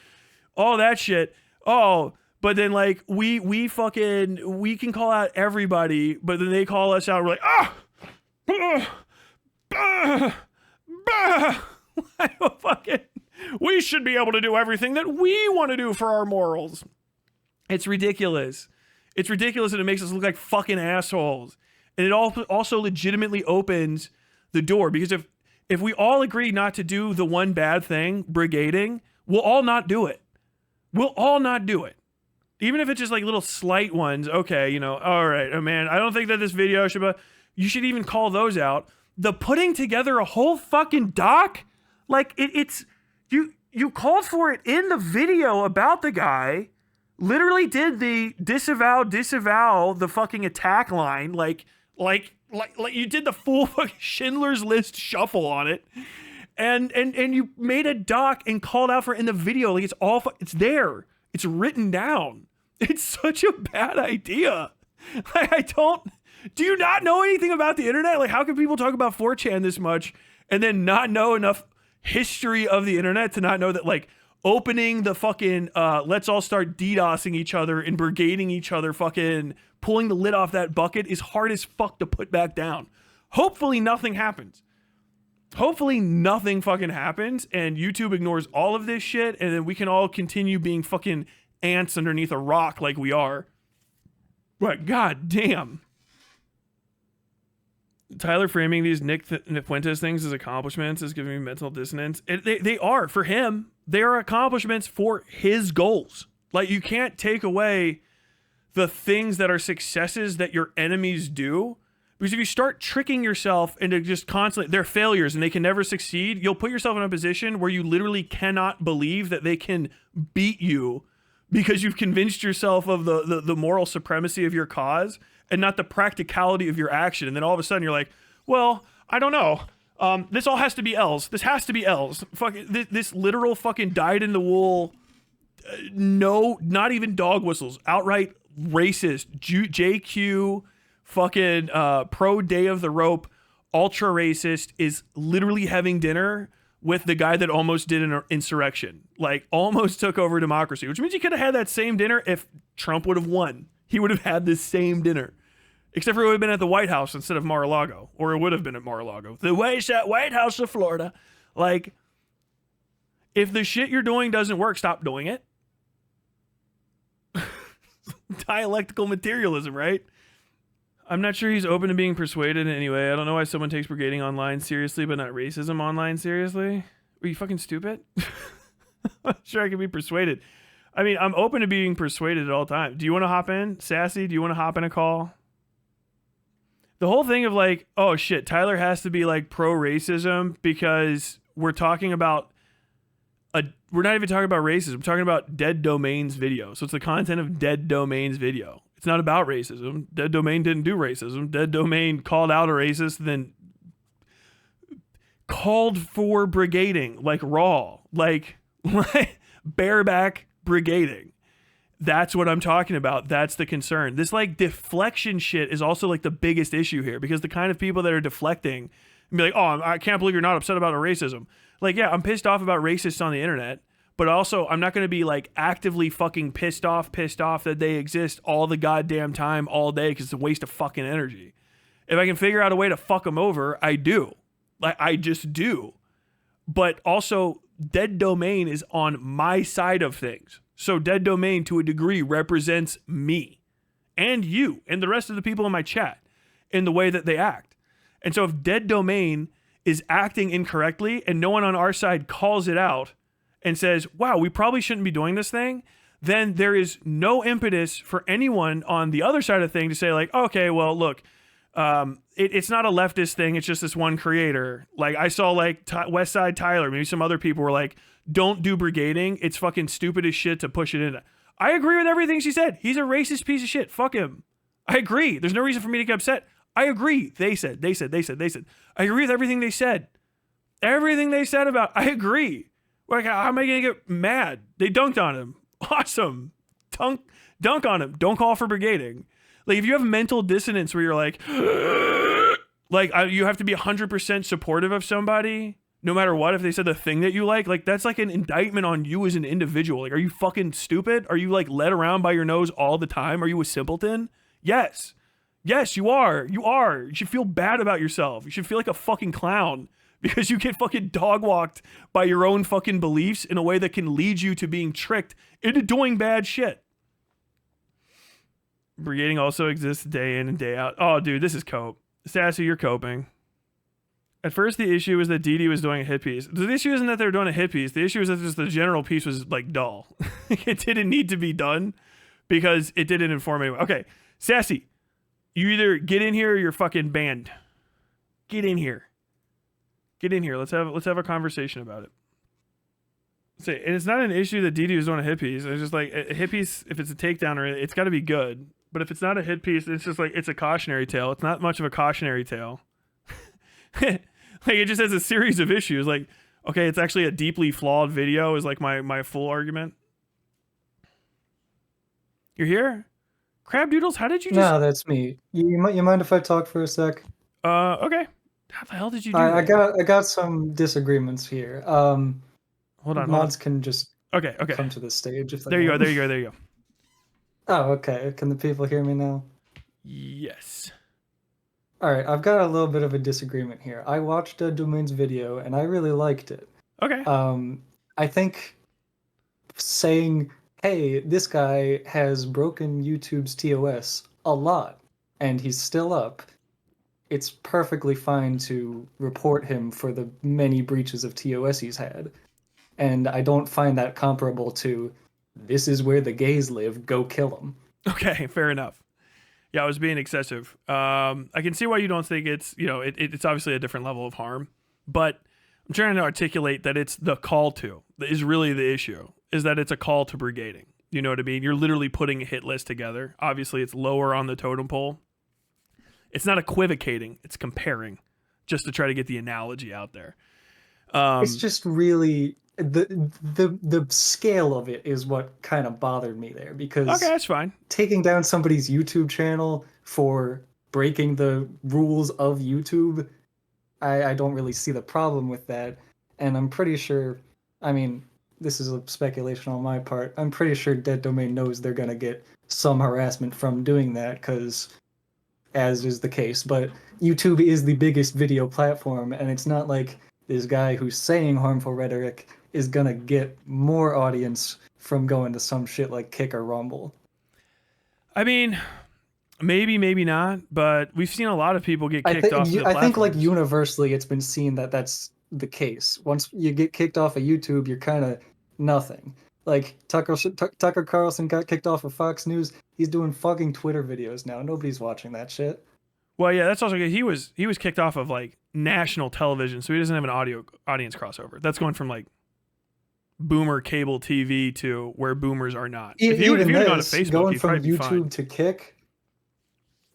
Speaker 1: All that shit. Oh, but then like we can call out everybody, but then they call us out. We're like, fucking, we should be able to do everything that we want to do for our morals. It's ridiculous. It's ridiculous, and it makes us look like fucking assholes. And it also legitimately opens the door, because if we all agree not to do the one bad thing, brigading, we'll all not do it. We'll all not do it. Even if it's just like little slight ones. Okay, you know, all right, oh man, I don't think that this video should be, you should even call those out. The putting together a whole fucking doc, like it's, you called for it in the video about the guy, literally did the disavow the fucking attack line, like you did the full fucking Schindler's List shuffle on it. And you made a doc and called out for it in the video. Like, it's there. It's written down. It's such a bad idea. Like, do you not know anything about the internet? Like, how can people talk about 4chan this much and then not know enough history of the internet to not know that, like, opening the fucking, let's all start DDoSing each other and brigading each other, fucking pulling the lid off that bucket is hard as fuck to put back down. Hopefully nothing happens. Hopefully nothing fucking happens and YouTube ignores all of this shit, and then we can all continue being fucking ants underneath a rock like we are. But god damn. Tyler framing these Nick Fuentes things as accomplishments is giving me mental dissonance. They are, for him, they are accomplishments for his goals. Like, you can't take away the things that are successes that your enemies do. Because if you start tricking yourself into just constantly, they're failures and they can never succeed, you'll put yourself in a position where you literally cannot believe that they can beat you because you've convinced yourself of the moral supremacy of your cause. and not the practicality of your action. And then all of a sudden you're like, well, I don't know. This all has to be L's. This has to be L's. Fuck this literal fucking dyed in the wool. No, not even dog whistles. Outright racist. JQ fucking pro day of the rope. Ultra racist is literally having dinner with the guy that almost did an insurrection. Like almost took over democracy, which means he could have had that same dinner if Trump would have won. He would have had this same dinner. Except for it would have been at the White House instead of Mar-a-Lago. Or it would have been at Mar-a-Lago. The White House of Florida. Like, if the shit you're doing doesn't work, stop doing it. Dialectical materialism, right? I'm not sure he's open to being persuaded in any way. I don't know why someone takes brigading online seriously, but not racism online seriously. Are you fucking stupid? I'm sure I can be persuaded. I mean, I'm open to being persuaded at all times. Do you want to hop in? Sassy, do you want to hop in a call? The whole thing of like, oh shit, Tyler has to be like pro-racism because we're talking about we're not even talking about racism. We're talking about Dead Domain's video. So it's the content of Dead Domain's video. It's not about racism. Dead Domain didn't do racism. Dead Domain called out a racist, then called for brigading, like raw, like bareback brigading. That's what I'm talking about. That's the concern. This like deflection shit is also like the biggest issue here because the kind of people that are deflecting and be like, oh, I can't believe you're not upset about a racism. Like, yeah, I'm pissed off about racists on the internet, but also I'm not going to be like actively fucking pissed off that they exist all the goddamn time, all day, because it's a waste of fucking energy. If I can figure out a way to fuck them over, I do. Like, I just do. But also, Dead Domain is on my side of things. So Dead Domain, to a degree, represents me and you and the rest of the people in my chat in the way that they act. And so if Dead Domain is acting incorrectly and no one on our side calls it out and says, wow, we probably shouldn't be doing this thing, then there is no impetus for anyone on the other side of the thing to say like, okay, well, look, it's not a leftist thing. It's just this one creator. Like I saw like Westside Tyler, maybe some other people were like, don't do brigading. It's fucking stupid as shit to push it in. I agree with everything she said. He's a racist piece of shit. Fuck him. I agree. There's no reason for me to get upset. I agree. They said. I agree with everything they said. Everything they said about, I agree. Like, how am I going to get mad? They dunked on him. Awesome. Dunk on him. Don't call for brigading. Like, if you have mental dissonance where you're like you have to be 100% supportive of somebody, no matter what, if they said the thing that you like that's like an indictment on you as an individual. Like, are you fucking stupid? Are you like led around by your nose all the time? Are you a simpleton? Yes. Yes, you are. You are. You should feel bad about yourself. You should feel like a fucking clown because you get fucking dog walked by your own fucking beliefs in a way that can lead you to being tricked into doing bad shit. Brigading also exists day in and day out. Oh, dude, this is cope. Sassy, you're coping. At first, the issue was that Dee was doing a hit piece. The issue isn't that they were doing a hit piece. The issue is that just the general piece was like dull. It didn't need to be done because it didn't inform anyone. Okay, Sassy, you either get in here or you're fucking banned. Get in here. Get in here. Let's have a conversation about it. Say, and it's not an issue that Dee was doing a hit piece. It's just like a hit piece. If it's a takedown, or it's got to be good. But if it's not a hit piece, it's just like it's a cautionary tale. It's not much of a cautionary tale. Like it just has a series of issues. Like, okay, it's actually a deeply flawed video. Is like my full argument. You're here, Crab Doodles. How did you just?
Speaker 5: No, that's me. You mind if I talk for a sec?
Speaker 1: Okay. How the hell did you do
Speaker 5: I
Speaker 1: that?
Speaker 5: got some disagreements here.
Speaker 1: Hold on.
Speaker 5: Mods can just
Speaker 1: okay.
Speaker 5: come to the stage if they
Speaker 1: There you
Speaker 5: want.
Speaker 1: go. There you go.
Speaker 5: Oh, okay. Can the people hear me now?
Speaker 1: Yes.
Speaker 5: All right. I've got a little bit of a disagreement here. I watched Dead Domain's video and I really liked it.
Speaker 1: Okay.
Speaker 5: I think saying, "Hey, this guy has broken YouTube's TOS a lot, and he's still up," it's perfectly fine to report him for the many breaches of TOS he's had. And I don't find that comparable to, "This is where the gays live, go kill them."
Speaker 1: Okay, fair enough. Yeah, I was being excessive. I can see why you don't think it's, it's obviously a different level of harm, but I'm trying to articulate that it's the call to, that is really the issue, is that it's a call to brigading. You know what I mean? You're literally putting a hit list together. Obviously, it's lower on the totem pole It's not equivocating, it's comparing, just to try to get the analogy out there.
Speaker 5: It's just really the scale of it is what kind of bothered me there, because
Speaker 1: Okay, that's fine.
Speaker 5: taking down somebody's YouTube channel for breaking the rules of YouTube, I don't really see the problem with that. And I'm pretty sure, I mean, this is a speculation on my part, I'm pretty sure Dead Domain knows they're gonna get some harassment from doing that, because as is the case, but YouTube is the biggest video platform, and it's not like this guy who's saying harmful rhetoric is gonna get more audience from going to some shit like Kick or Rumble.
Speaker 1: I mean, maybe not, but we've seen a lot of people get kicked off the
Speaker 5: I think like
Speaker 1: platforms.
Speaker 5: universally it's been seen that that's the case. Once you get kicked off of YouTube, you're kind of nothing. Like Tucker Carlson got kicked off of Fox News. He's doing fucking Twitter videos now. Nobody's watching that shit.
Speaker 1: Well, yeah, that's also good. He was kicked off of like national television, so he doesn't have an audience crossover. That's going from like boomer cable TV to where boomers are not. If you would have gone to Facebook,
Speaker 5: going
Speaker 1: he'd
Speaker 5: from
Speaker 1: probably be
Speaker 5: YouTube
Speaker 1: fine.
Speaker 5: to Kick.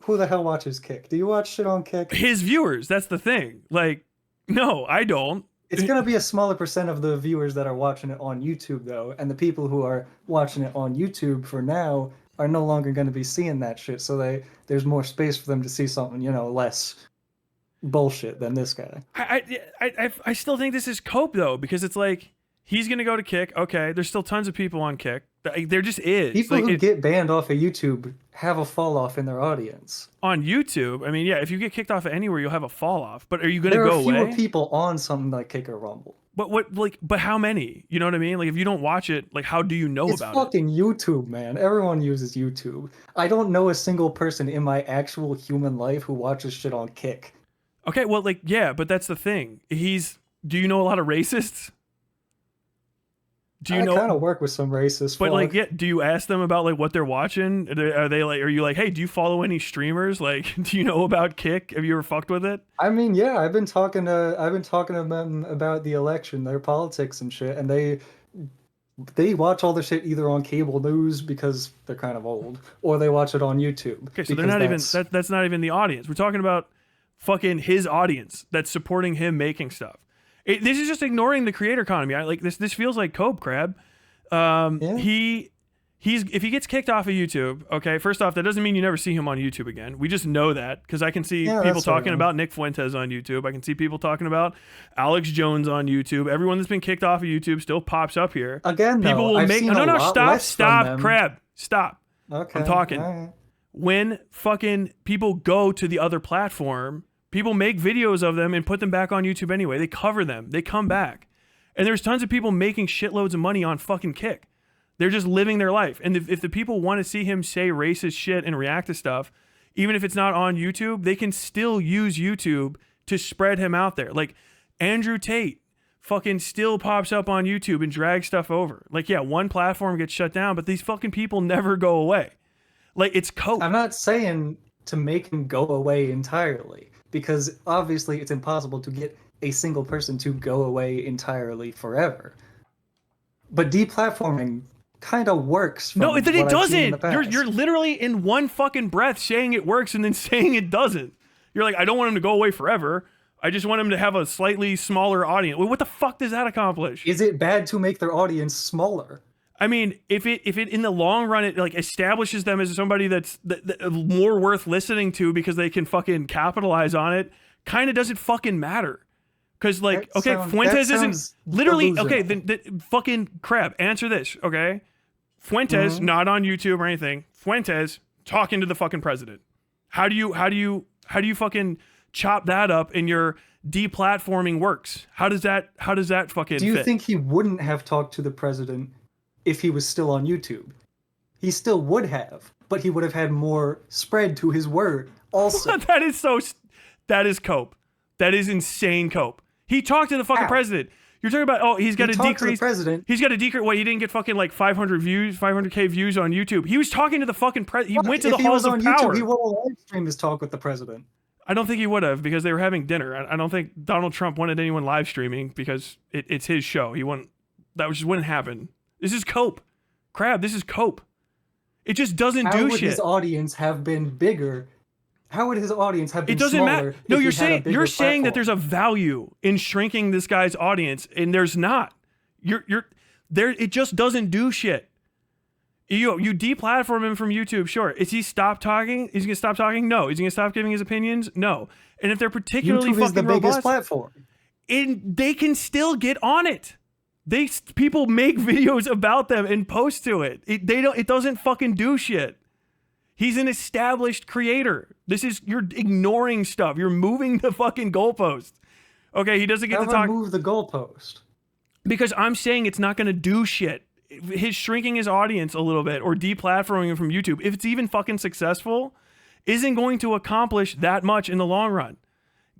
Speaker 5: Who the hell watches Kick? Do you watch shit on Kick?
Speaker 1: His viewers, that's the thing. Like, no, I don't.
Speaker 5: It's gonna be a smaller percent of the viewers that are watching it on YouTube though, and the people who are watching it on YouTube for now are no longer going to be seeing that shit. So there's more space for them to see something, less bullshit than this guy.
Speaker 1: I still think this is cope though, because it's like he's gonna go to Kick. Okay, there's still tons of people on Kick. There just is
Speaker 5: people
Speaker 1: like,
Speaker 5: who get banned off of YouTube have a fall off in their audience.
Speaker 1: On YouTube, I mean, yeah, if you get kicked off of anywhere, you'll have a fall off. But are you gonna
Speaker 5: there
Speaker 1: go
Speaker 5: are fewer
Speaker 1: away?
Speaker 5: people on something like Kick or Rumble.
Speaker 1: But how many? You know what I mean? Like if you don't watch it, like how do you know
Speaker 5: It's
Speaker 1: about
Speaker 5: fucking YouTube, man. Everyone uses YouTube. I don't know a single person in my actual human life who watches shit on Kick.
Speaker 1: Okay, well, like, yeah, but that's the thing. Do you know a lot of racists?
Speaker 5: I kind of work with some racists.
Speaker 1: But like, yeah, do you ask them about like what they're watching? Are you like, hey, do you follow any streamers? Like, do you know about Kick? Have you ever fucked with it?
Speaker 5: I mean, yeah, I've been talking to them about the election, their politics and shit, and they watch all the shit either on cable news because they're kind of old, or they watch it on YouTube.
Speaker 1: Okay, so they're not that's not even the audience. We're talking about fucking his audience that's supporting him making stuff. This is just ignoring the creator economy. Like this feels like Cope Crab. Yeah. If he gets kicked off of YouTube, okay, first off, that doesn't mean you never see him on YouTube again. We just know that because I can see people talking about Nick Fuentes on YouTube. I can see people talking about Alex Jones on YouTube. Everyone that's been kicked off of YouTube still pops up here.
Speaker 5: Again,
Speaker 1: people will make stop, Crab, stop.
Speaker 5: Okay,
Speaker 1: I'm talking.
Speaker 5: right.
Speaker 1: When fucking people go to the other platform, people make videos of them and put them back on YouTube anyway. They cover them. They come back. And there's tons of people making shitloads of money on fucking Kick. They're just living their life. And if the people want to see him say racist shit and react to stuff, even if it's not on YouTube, they can still use YouTube to spread him out there. Like Andrew Tate fucking still pops up on YouTube and drags stuff over. Like, yeah, one platform gets shut down, but these fucking people never go away. Like, it's cope.
Speaker 5: I'm not saying to make him go away entirely, because obviously it's impossible to get a single person to go away entirely forever. But deplatforming kind of works.
Speaker 1: No, it doesn't. You're literally in one fucking breath saying it works and then saying it doesn't. You're like, I don't want him to go away forever. I just want him to have a slightly smaller audience. What the fuck does that accomplish?
Speaker 5: Is it bad to make their audience smaller?
Speaker 1: I mean, if it in the long run it like establishes them as somebody that's more worth listening to because they can fucking capitalize on it, kind of doesn't fucking matter. Because like, Fuentes isn't literally delusional. Okay. Then fucking Crab, answer this. Okay, Fuentes not on YouTube or anything. Fuentes talking to the fucking president. How do you fucking chop that up in your deplatforming works? How does that fucking?
Speaker 5: Do you
Speaker 1: fit?
Speaker 5: think he wouldn't have talked to the president if he was still on YouTube? He still would have, but he would have had more spread to his word also.
Speaker 1: that is cope. That is insane cope. He talked to the fucking president. You're talking about, he's got to decrease. He's got to decrease. What, he didn't get fucking like 500K views on YouTube. He was talking to the fucking president. He went to the halls of power.
Speaker 5: YouTube, he would have live streamed his talk with the president.
Speaker 1: I don't think he would have, because they were having dinner. I don't think Donald Trump wanted anyone live streaming because it's his show. That just wouldn't happen. This is cope. Crab, this is cope. It just doesn't do shit.
Speaker 5: How would his audience have been bigger How would his audience have been
Speaker 1: It doesn't
Speaker 5: smaller?
Speaker 1: matter. No,
Speaker 5: if
Speaker 1: you're
Speaker 5: he had a
Speaker 1: saying
Speaker 5: bigger
Speaker 1: that
Speaker 5: platform?
Speaker 1: there's a value in shrinking this guy's audience, and there's not. You're there. It just doesn't do shit. You deplatform him from YouTube. Sure. Is he stop talking? Is he gonna stop talking? No. Is he gonna stop giving his opinions? No. And if they're particularly
Speaker 5: YouTube is the
Speaker 1: fucking
Speaker 5: biggest
Speaker 1: robust,
Speaker 5: platform.
Speaker 1: they can still get on it. People make videos about them and post to it. It doesn't fucking do shit. He's an established creator. You're ignoring stuff. You're moving the fucking goalpost. Okay, he doesn't get to talk.
Speaker 5: Move the goalpost.
Speaker 1: Because I'm saying it's not going to do shit. His shrinking his audience a little bit or deplatforming him from YouTube, if it's even fucking successful, isn't going to accomplish that much in the long run.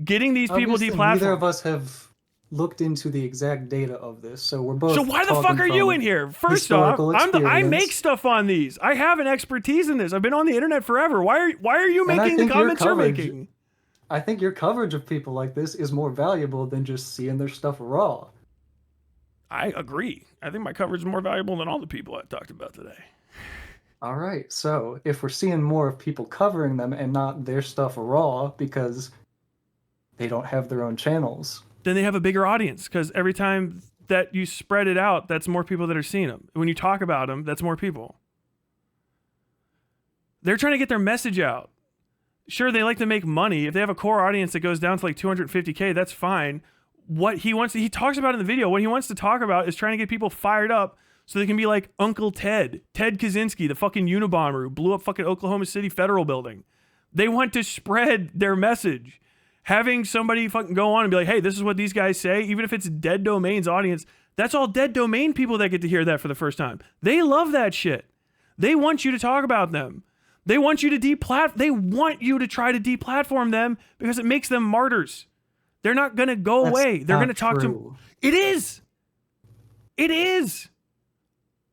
Speaker 1: Getting these people
Speaker 5: Obviously,
Speaker 1: deplatformed.
Speaker 5: Neither of us have looked into the exact data of this, so we're both.
Speaker 1: So why the fuck are you in here? First off, I make stuff on these. I have an expertise in this. I've been on the internet forever. Why are you making the comments you're making?
Speaker 5: I think your coverage of people like this is more valuable than just seeing their stuff raw.
Speaker 1: I agree. I think my coverage is more valuable than all the people I talked about today.
Speaker 5: All right, so if we're seeing more of people covering them and not their stuff raw because they don't have their own channels,
Speaker 1: then they have a bigger audience, because every time that you spread it out, that's more people that are seeing them. When you talk about them, that's more people. They're trying to get their message out. Sure, they like to make money. If they have a core audience that goes down to like 250K, that's fine. What he talks about in the video, what he wants to talk about is trying to get people fired up so they can be like Uncle Ted Kaczynski, the fucking Unabomber who blew up fucking Oklahoma City Federal Building. They want to spread their message. Having somebody fucking go on and be like, hey, this is what these guys say, even if it's Dead Domain's audience, that's all Dead Domain people that get to hear that for the first time. They love that shit. They want you to talk about them. They want you to they want you to try to deplatform them because it makes them martyrs. They're not going to go away. They're going to talk to them. It is. It is.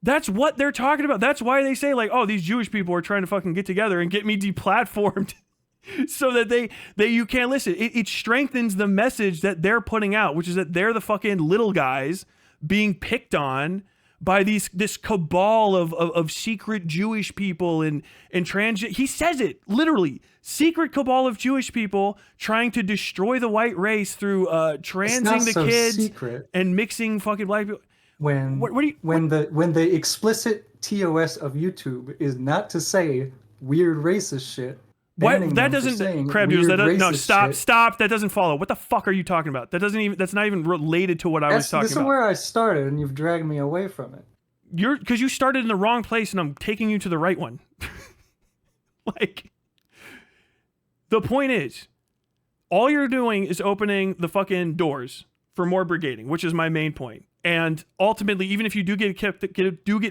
Speaker 1: That's what they're talking about. That's why they say like, oh, these Jewish people are trying to fucking get together and get me deplatformed so that you can't listen. It strengthens the message that they're putting out, which is that they're the fucking little guys being picked on by this cabal of secret Jewish people and trans. He says it literally. Secret cabal of Jewish people trying to destroy the white race through transing the kids
Speaker 5: secret
Speaker 1: and mixing fucking black people.
Speaker 5: When the explicit TOS of YouTube is not to say weird racist shit.
Speaker 1: What? That doesn't. Crab noodles. No, stop. That doesn't follow. What the fuck are you talking about? That's not even related to what I was talking about.
Speaker 5: This is where I started, and you've dragged me away from it.
Speaker 1: Because you started in the wrong place, and I'm taking you to the right one. Like, the point is, all you're doing is opening the fucking doors for more brigading, which is my main point. And ultimately, even if you do get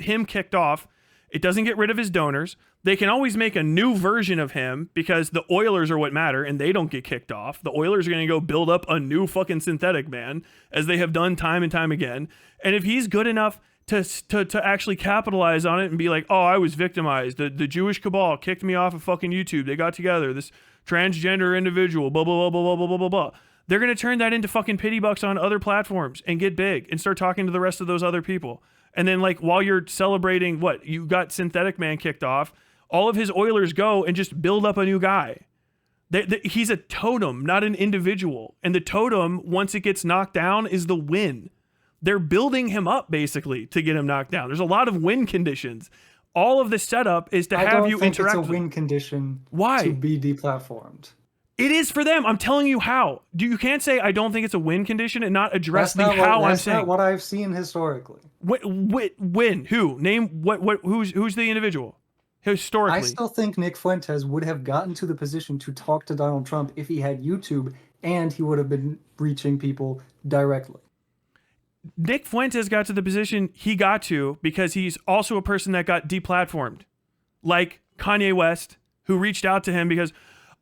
Speaker 1: him kicked off, it doesn't get rid of his donors. They can always make a new version of him because the Oilers are what matter and they don't get kicked off. The Oilers are going to go build up a new fucking synthetic man, as they have done time and time again. And if he's good enough to actually capitalize on it and be like, oh, I was victimized. The Jewish cabal kicked me off of fucking YouTube. They got together. This transgender individual, blah, blah, blah, blah, blah, blah, blah, blah. They're going to turn that into fucking pity bucks on other platforms and get big and start talking to the rest of those other people. And then, like, while you're celebrating what you got Synthetic Man kicked off, all of his Oilers go and just build up a new guy. He's a totem, not an individual. And the totem, once it gets knocked down, is the win. They're building him up, basically, to get him knocked down. There's a lot of win conditions. All of the setup is to have you interact.
Speaker 5: It's a win condition.
Speaker 1: Why?
Speaker 5: To be deplatformed.
Speaker 1: It is for them. I'm telling you how. You can't say I don't think it's a win condition and not address I'm saying.
Speaker 5: That's not what I've seen historically.
Speaker 1: When? Who? Name what? Who's the individual? Historically,
Speaker 5: I still think Nick Fuentes would have gotten to the position to talk to Donald Trump if he had YouTube, and he would have been reaching people directly.
Speaker 1: Nick Fuentes got to the position he got to because he's also a person that got deplatformed, like Kanye West, who reached out to him because,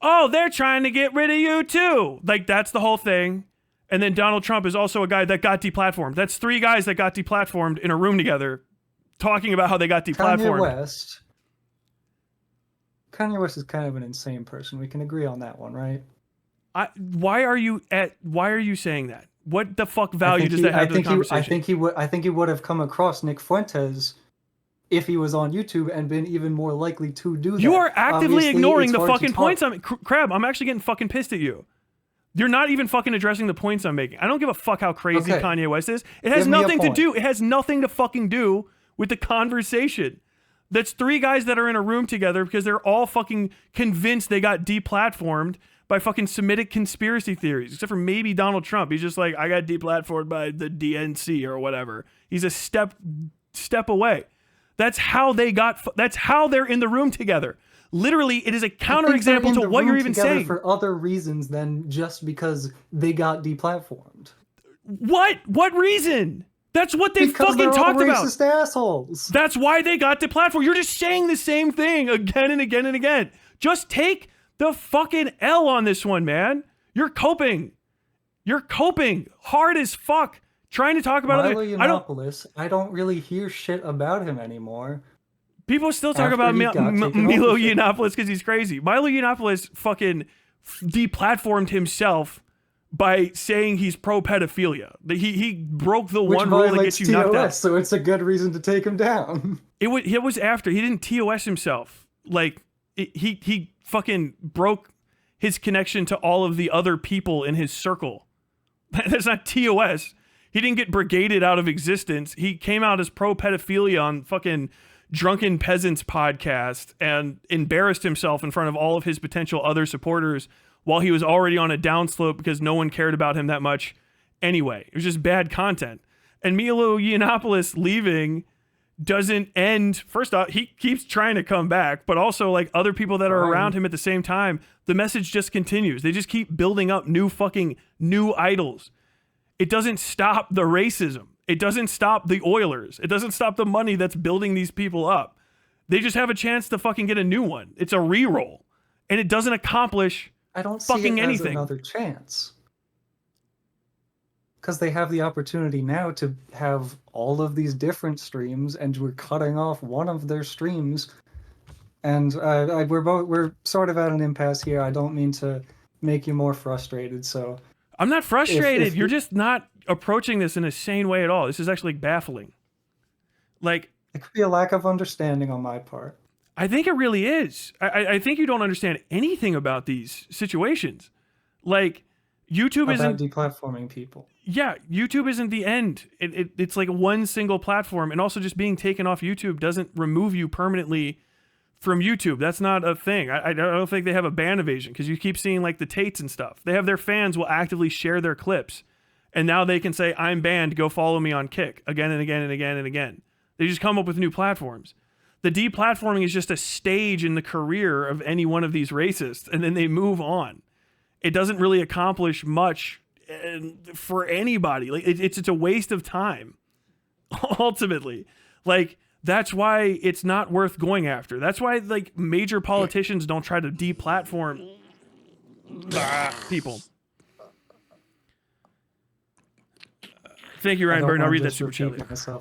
Speaker 1: oh, they're trying to get rid of you too. Like, that's the whole thing. And then Donald Trump is also a guy that got deplatformed. That's three guys that got deplatformed in a room together talking about how they got deplatformed.
Speaker 5: Kanye West is kind of an insane person. We can agree on that one, right?
Speaker 1: Why are you saying that? What the fuck value does that have to the conversation?
Speaker 5: I think he would have come across Nick Fuentes if he was on YouTube and been even more likely to do that.
Speaker 1: You are actively
Speaker 5: Obviously,
Speaker 1: ignoring
Speaker 5: it's
Speaker 1: the
Speaker 5: hard to
Speaker 1: fucking
Speaker 5: talk-
Speaker 1: points I'm Crab, I'm actually getting fucking pissed at you. You're not even fucking addressing the points I'm making. I don't give a fuck how crazy
Speaker 5: Okay.
Speaker 1: Kanye West is. It has
Speaker 5: Give me a
Speaker 1: nothing to
Speaker 5: point.
Speaker 1: do. It has nothing to fucking do with the conversation. That's three guys that are in a room together because they're all fucking convinced they got deplatformed by fucking Semitic conspiracy theories, except for maybe Donald Trump. He's just like, I got deplatformed by the DNC or whatever. He's a step away. That's how they got. That's how they're in the room together. Literally, it is a counterexample to what you're even saying.
Speaker 5: For other reasons than just because they got deplatformed.
Speaker 1: What? What reason? That's what they
Speaker 5: Because
Speaker 1: fucking
Speaker 5: they're all
Speaker 1: talked about.
Speaker 5: racist assholes.
Speaker 1: That's why they got deplatformed. You're just saying the same thing again and again and again. Just take the fucking L on this one, man. You're coping. You're coping hard as fuck. Trying to talk about
Speaker 5: Milo
Speaker 1: other.
Speaker 5: Yiannopoulos, I don't really hear shit about him anymore.
Speaker 1: People still talk
Speaker 5: After
Speaker 1: about
Speaker 5: he got taken off
Speaker 1: Milo
Speaker 5: the shit.
Speaker 1: Yiannopoulos because he's crazy. Milo Yiannopoulos fucking deplatformed himself by saying he's pro pedophilia. He broke the
Speaker 5: Which
Speaker 1: one rule that
Speaker 5: violates
Speaker 1: gets you knocked out.
Speaker 5: TOS, so it's a good reason to take him down.
Speaker 1: It was after he didn't TOS himself. Like he fucking broke his connection to all of the other people in his circle. That's not TOS. He didn't get brigaded out of existence. He came out as pro pedophilia on fucking Drunken Peasants podcast and embarrassed himself in front of all of his potential other supporters while he was already on a downslope because no one cared about him that much anyway. It was just bad content. And Milo Yiannopoulos leaving doesn't end. First off, he keeps trying to come back, but also like other people that are around him at the same time, the message just continues. They just keep building up new idols. It doesn't stop the racism. It doesn't stop the Oilers. It doesn't stop the money that's building these people up. They just have a chance to fucking get a new one. It's a re-roll. And it doesn't accomplish
Speaker 5: I don't
Speaker 1: fucking
Speaker 5: see it
Speaker 1: anything.
Speaker 5: as another chance. Because they have the opportunity now to have all of these different streams, and we're cutting off one of their streams. And we're sort of at an impasse here. I don't mean to make you more frustrated, so...
Speaker 1: I'm not frustrated.
Speaker 5: If
Speaker 1: You're just not approaching this in a sane way at all. This is actually baffling. Like,
Speaker 5: it could be a lack of understanding on my part.
Speaker 1: I think it really is. I think you don't understand anything about these situations. Like, YouTube
Speaker 5: About
Speaker 1: isn't...
Speaker 5: deplatforming people.
Speaker 1: Yeah, YouTube isn't the end. It's like one single platform. And also just being taken off YouTube doesn't remove you permanently from YouTube. That's not a thing. I don't think they have a ban evasion because you keep seeing like the Tates and stuff. They have their fans will actively share their clips. And now they can say, I'm banned, go follow me on Kick again and again and again and again. They just come up with new platforms. The deplatforming is just a stage in the career of any one of these racists, and then they move on. It doesn't really accomplish much for anybody. Like it's a waste of time, ultimately. Like, that's why it's not worth going after. That's why like major politicians don't try to deplatform people. Thank you, Ryan Burton. I'll read that super chat later.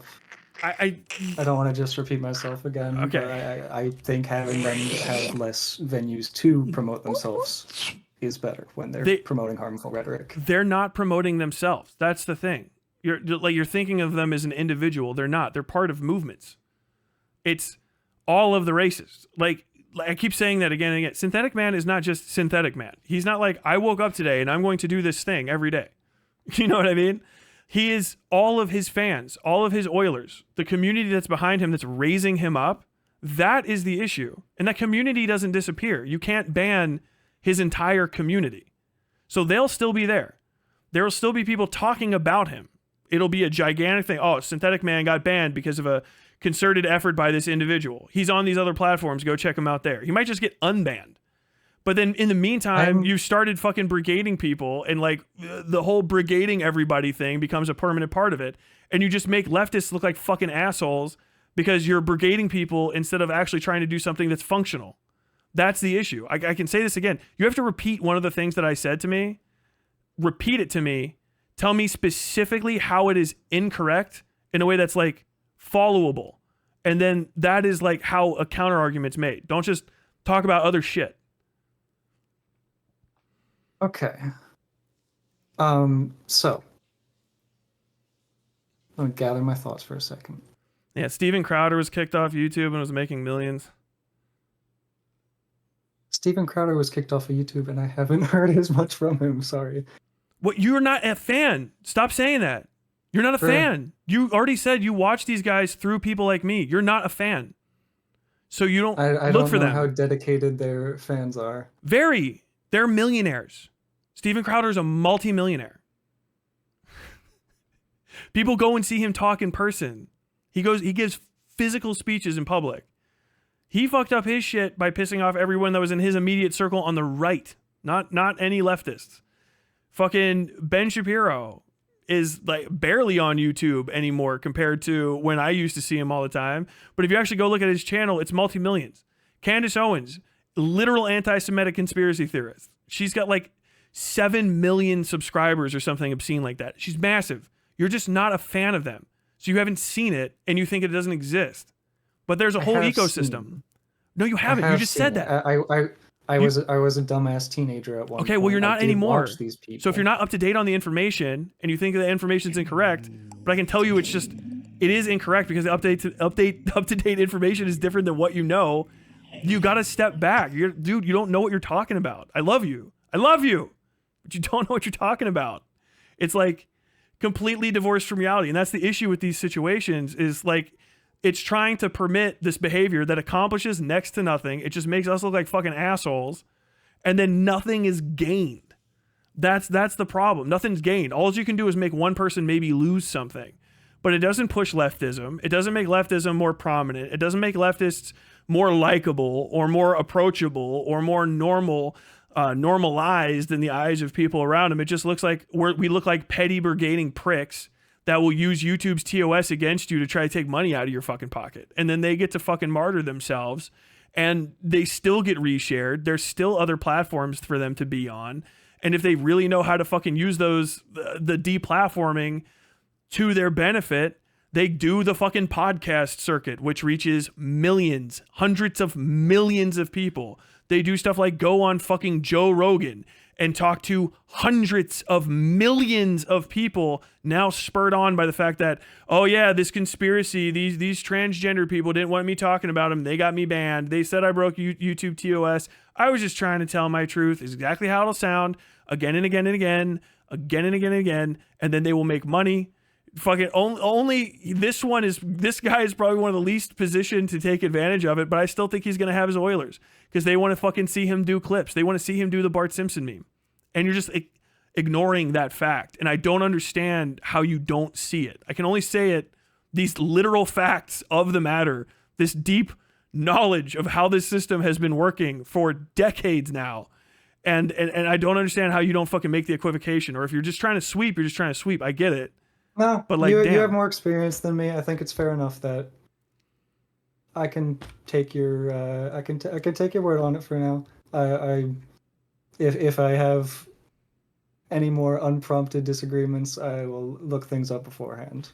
Speaker 1: I
Speaker 5: don't want to just repeat myself again.
Speaker 1: Okay.
Speaker 5: But I think having them have less venues to promote themselves is better when they're promoting harmful rhetoric.
Speaker 1: They're not promoting themselves. That's the thing. You're thinking of them as an individual. They're not. They're part of movements. It's all of the races. Like I keep saying that again and again. Synthetic Man is not just Synthetic Man. He's not like, I woke up today and I'm going to do this thing every day. You know what I mean? He is all of his fans, all of his Oilers, the community that's behind him that's raising him up. That is the issue. And that community doesn't disappear. You can't ban his entire community. So they'll still be there. There will still be people talking about him. It'll be a gigantic thing. Oh, Synthetic Man got banned because of a concerted effort by this individual. He's on these other platforms. Go check him out there. He might just get unbanned. But then in the meantime, you started fucking brigading people, and like the whole brigading everybody thing becomes a permanent part of it. And you just make leftists look like fucking assholes because you're brigading people instead of actually trying to do something that's functional. That's the issue. I can say this again. You have to repeat one of the things that I said to me. Repeat it to me. Tell me specifically how it is incorrect in a way that's like followable. And then that is like how a counter argument's made. Don't just talk about other shit.
Speaker 5: Okay. So let me gather my thoughts for a second.
Speaker 1: Yeah, Steven Crowder was kicked off YouTube and was making millions.
Speaker 5: Steven Crowder was kicked off of YouTube, and I haven't heard as much from him. Sorry.
Speaker 1: What? You're not a fan. Stop saying that. You're not a fan. You already said you watch these guys through people like me. You're not a fan. So you don't
Speaker 5: I
Speaker 1: look
Speaker 5: don't
Speaker 1: for
Speaker 5: know
Speaker 1: them.
Speaker 5: how dedicated their fans are.
Speaker 1: Very. They're millionaires. Steven Crowder is a multimillionaire. People go and see him talk in person. He gives physical speeches in public. He fucked up his shit by pissing off everyone that was in his immediate circle on the right. Not any leftists. Fucking Ben Shapiro is like barely on YouTube anymore compared to when I used to see him all the time. But if you actually go look at his channel, it's multi-millions. Candace Owens, literal anti-Semitic conspiracy theorist. She's got like 7 million subscribers or something obscene like that. She's massive. You're just not a fan of them. So you haven't seen it and you think it doesn't exist. But there's a whole ecosystem. No, you haven't. You just said that.
Speaker 5: I was a dumbass teenager at one point.
Speaker 1: Okay, well, you're not anymore.
Speaker 5: Watch these people.
Speaker 1: So if you're not up to date on the information and you think the information's incorrect, but I can tell you it is incorrect because the up to date information is different than what you know. You got to step back. Dude, you don't know what you're talking about. I love you, but you don't know what you're talking about. It's like completely divorced from reality, and that's the issue with these situations. Is like it's trying to permit this behavior that accomplishes next to nothing. It just makes us look like fucking assholes, and then nothing is gained. That's the problem. Nothing's gained. All you can do is make one person maybe lose something, but it doesn't push leftism. It doesn't make leftism more prominent. It doesn't make leftists more likable or more approachable or more normalized in the eyes of people around them. It just looks like we look like petty brigading pricks that will use YouTube's TOS against you to try to take money out of your fucking pocket. And then they get to fucking martyr themselves and they still get reshared. There's still other platforms for them to be on. And if they really know how to fucking use those, the deplatforming to their benefit, they do the fucking podcast circuit, which reaches millions, hundreds of millions of people. They do stuff like go on fucking Joe Rogan and talk to hundreds of millions of people, now spurred on by the fact that, oh yeah, this conspiracy, these transgender people didn't want me talking about them. They got me banned. They said I broke YouTube TOS. I was just trying to tell my truth. It's exactly how it'll sound again and again and again, again and again and again. And then they will make money. Fucking only this guy is probably one of the least positioned to take advantage of it, but I still think he's going to have his Oilers because they want to fucking see him do clips. They want to see him do the Bart Simpson meme. And you're just ignoring that fact. And I don't understand how you don't see it. I can only say it, these literal facts of the matter, this deep knowledge of how this system has been working for decades now. And I don't understand how you don't fucking make the equivocation. Or if you're just trying to sweep, you're just trying to sweep. I get it.
Speaker 5: No,
Speaker 1: but like,
Speaker 5: you
Speaker 1: damn.
Speaker 5: have more experience than me. I think it's fair enough that I can take your I can take your word on it for now. If I have any more unprompted disagreements, I will look things up beforehand.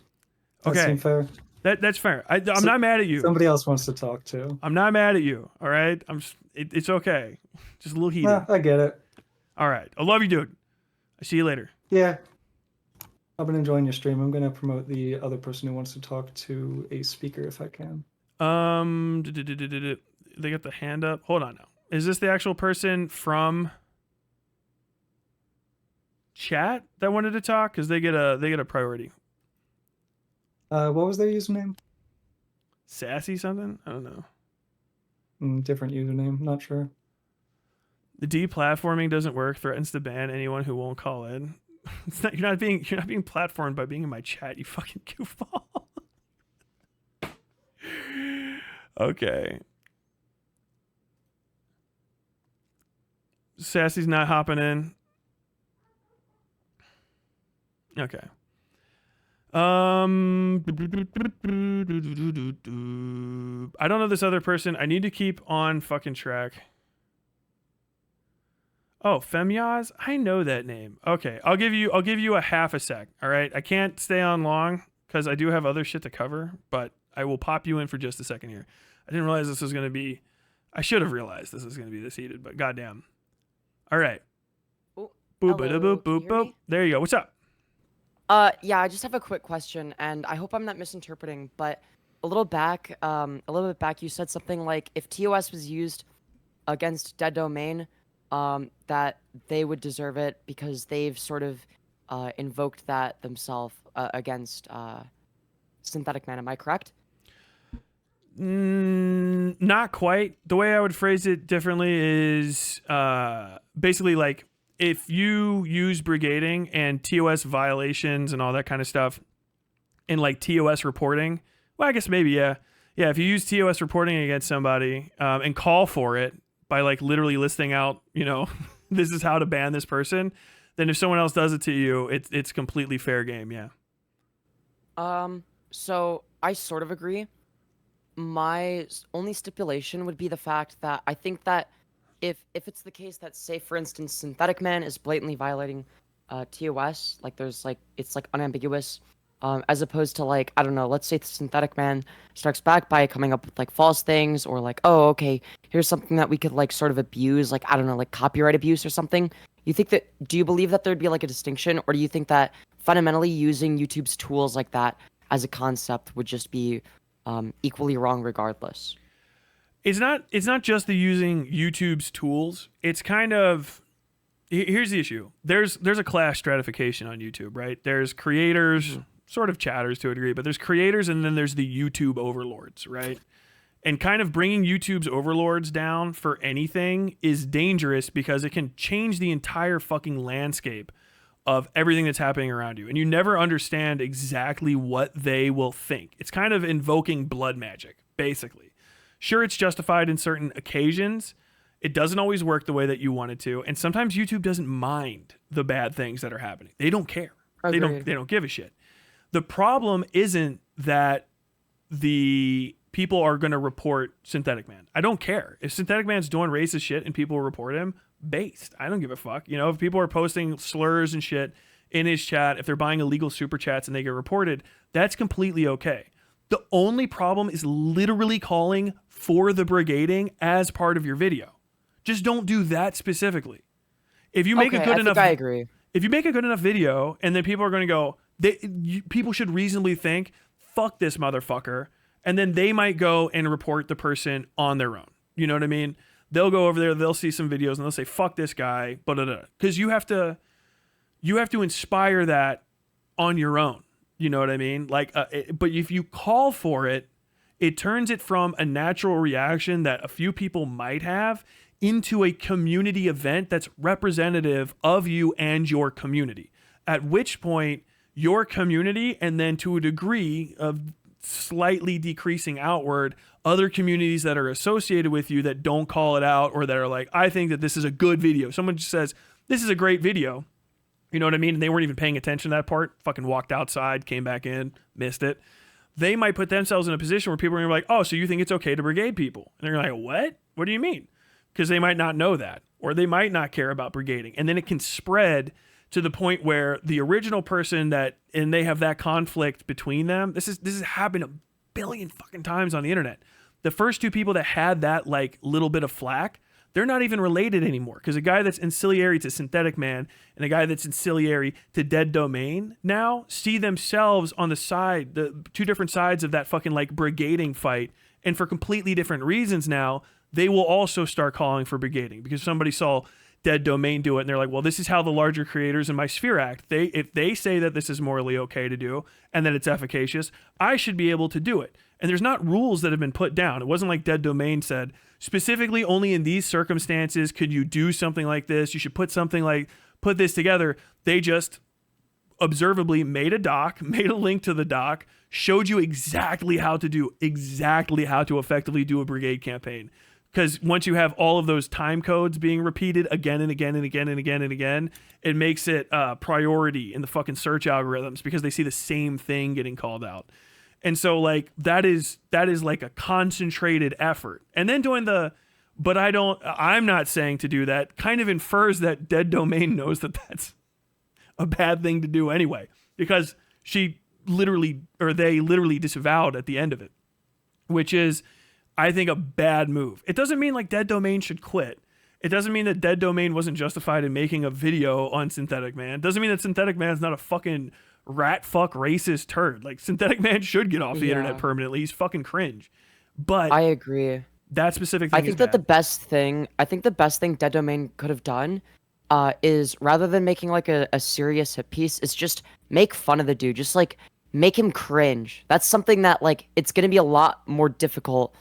Speaker 5: That seem fair?
Speaker 1: That's fair. I'm not mad at you.
Speaker 5: Somebody else wants to talk too.
Speaker 1: I'm not mad at you. All right. It's okay. Just a little heated.
Speaker 5: I get it.
Speaker 1: All right. I love you, dude. I see you later.
Speaker 5: Yeah. I've been enjoying your stream. I'm going to promote the other person who wants to talk to a speaker if I can.
Speaker 1: They got the hand up. Hold on now. Is this the actual person from chat that wanted to talk? Because they get a priority.
Speaker 5: What was their username?
Speaker 1: Sassy something? I don't know.
Speaker 5: Different username. Not sure.
Speaker 1: The deplatforming doesn't work. Threatens to ban anyone who won't call in. It's not, you're not being platformed by being in my chat, you fucking goofball. Okay. Sassy's not hopping in. Okay. I don't know this other person. I need to keep on fucking track. Oh, Femyaz? I know that name. Okay, I'll give you a half a sec. All right, I can't stay on long because I do have other shit to cover, but I will pop you in for just a second here. I didn't realize this was gonna be. I should have realized this was gonna be this heated, but goddamn. All right.
Speaker 6: Oh,
Speaker 1: boop,
Speaker 6: hello,
Speaker 1: boop, boop, boop. There you go. What's up?
Speaker 6: Yeah, I just have a quick question, and I hope I'm not misinterpreting, but a little bit back, you said something like if TOS was used against Dead Domain, that they would deserve it because they've sort of invoked that themselves against Synthetic Man. Am I correct?
Speaker 1: Not quite. The way I would phrase it differently is basically like if you use brigading and TOS violations and all that kind of stuff in like TOS reporting, well, I guess maybe, yeah. Yeah, if you use TOS reporting against somebody and call for it by like literally listing out, you know, this is how to ban this person, then if someone else does it to you, it's completely fair game, yeah.
Speaker 6: So I sort of agree. My only stipulation would be the fact that I think that if it's the case that, say, for instance, Synthetic Man is blatantly violating TOS, like there's like it's like unambiguous, as opposed to like, I don't know, let's say the Synthetic Man strikes back by coming up with like false things or like, oh, okay, here's something that we could like sort of abuse, like I don't know, like copyright abuse or something. Do you believe that there'd be like a distinction, or do you think that fundamentally using YouTube's tools like that as a concept would just be equally wrong regardless?
Speaker 1: It's not just the using YouTube's tools. It's kind of, here's the issue. There's a class stratification on YouTube, right? There's creators, sort of chatters to a degree, but there's creators and then there's the YouTube overlords, right? And kind of bringing YouTube's overlords down for anything is dangerous because it can change the entire fucking landscape of everything that's happening around you. And you never understand exactly what they will think. It's kind of invoking blood magic, basically. Sure, it's justified in certain occasions. It doesn't always work the way that you want it to. And sometimes YouTube doesn't mind the bad things that are happening. They don't care. They don't give a shit. The problem isn't that the people are going to report Synthetic Man. I don't care. If Synthetic Man's doing racist shit and people report him, based. I don't give a fuck. You know, if people are posting slurs and shit in his chat, if they're buying illegal super chats and they get reported, that's completely okay. The only problem is literally calling for the brigading as part of your video. Just don't do that specifically. If you make a good enough,
Speaker 6: I agree.
Speaker 1: If you make a good enough video and then people are going to go, people should reasonably think, fuck this motherfucker. And then they might go and report the person on their own. You know what I mean? They'll go over there, they'll see some videos, and they'll say, fuck this guy, because you have to inspire that on your own. You know what I mean? Like, but if you call for it, it turns it from a natural reaction that a few people might have into a community event that's representative of you and your community. At which point, your community, and then to a degree of slightly decreasing outward, other communities that are associated with you that don't call it out or that are like, I think that this is a good video. Someone just says, this is a great video. You know what I mean? And they weren't even paying attention to that part. Fucking walked outside, came back in, missed it. They might put themselves in a position where people are like, oh, so you think it's okay to brigade people? And they're like, what? What do you mean? Because they might not know that, or they might not care about brigading. And then it can spread to the point where the original person and they have that conflict between them. This has happened a billion fucking times on the internet. The first two people that had that like little bit of flack, they're not even related anymore, because a guy that's ancillary to Synthetic Man and a guy that's ancillary to Dead Domain now see themselves on the side, the two different sides of that fucking like brigading fight, and for completely different reasons now, they will also start calling for brigading because somebody saw Dead Domain do it and they're like, well, this is how the larger creators in my sphere act. If they say that this is morally okay to do and that it's efficacious, I should be able to do it. And there's not rules that have been put down. It wasn't like Dead Domain said, specifically only in these circumstances could you do something like this. You should put this together. They just observably made a link to the doc, showed you exactly how to effectively do a brigade campaign. Because once you have all of those time codes being repeated again and again and again and again and again, it makes it priority in the fucking search algorithms because they see the same thing getting called out. And so like that is like a concentrated effort. And then doing I'm not saying to do that kind of infers that Dead Domain knows that that's a bad thing to do anyway, because they literally disavowed at the end of it, which is, I think, a bad move. It doesn't mean like Dead Domain should quit. It doesn't mean that Dead Domain wasn't justified in making a video on Synthetic Man. It doesn't mean that Synthetic Man is not a fucking rat fuck racist turd. Like Synthetic Man should get off the
Speaker 6: Yeah.
Speaker 1: internet permanently. He's fucking cringe. But
Speaker 6: I agree.
Speaker 1: that specific thing
Speaker 6: I think that the best thing Dead Domain could have done is rather than making like a serious hit piece, is just make fun of the dude. Just like make him cringe. That's something that like it's gonna be a lot more difficult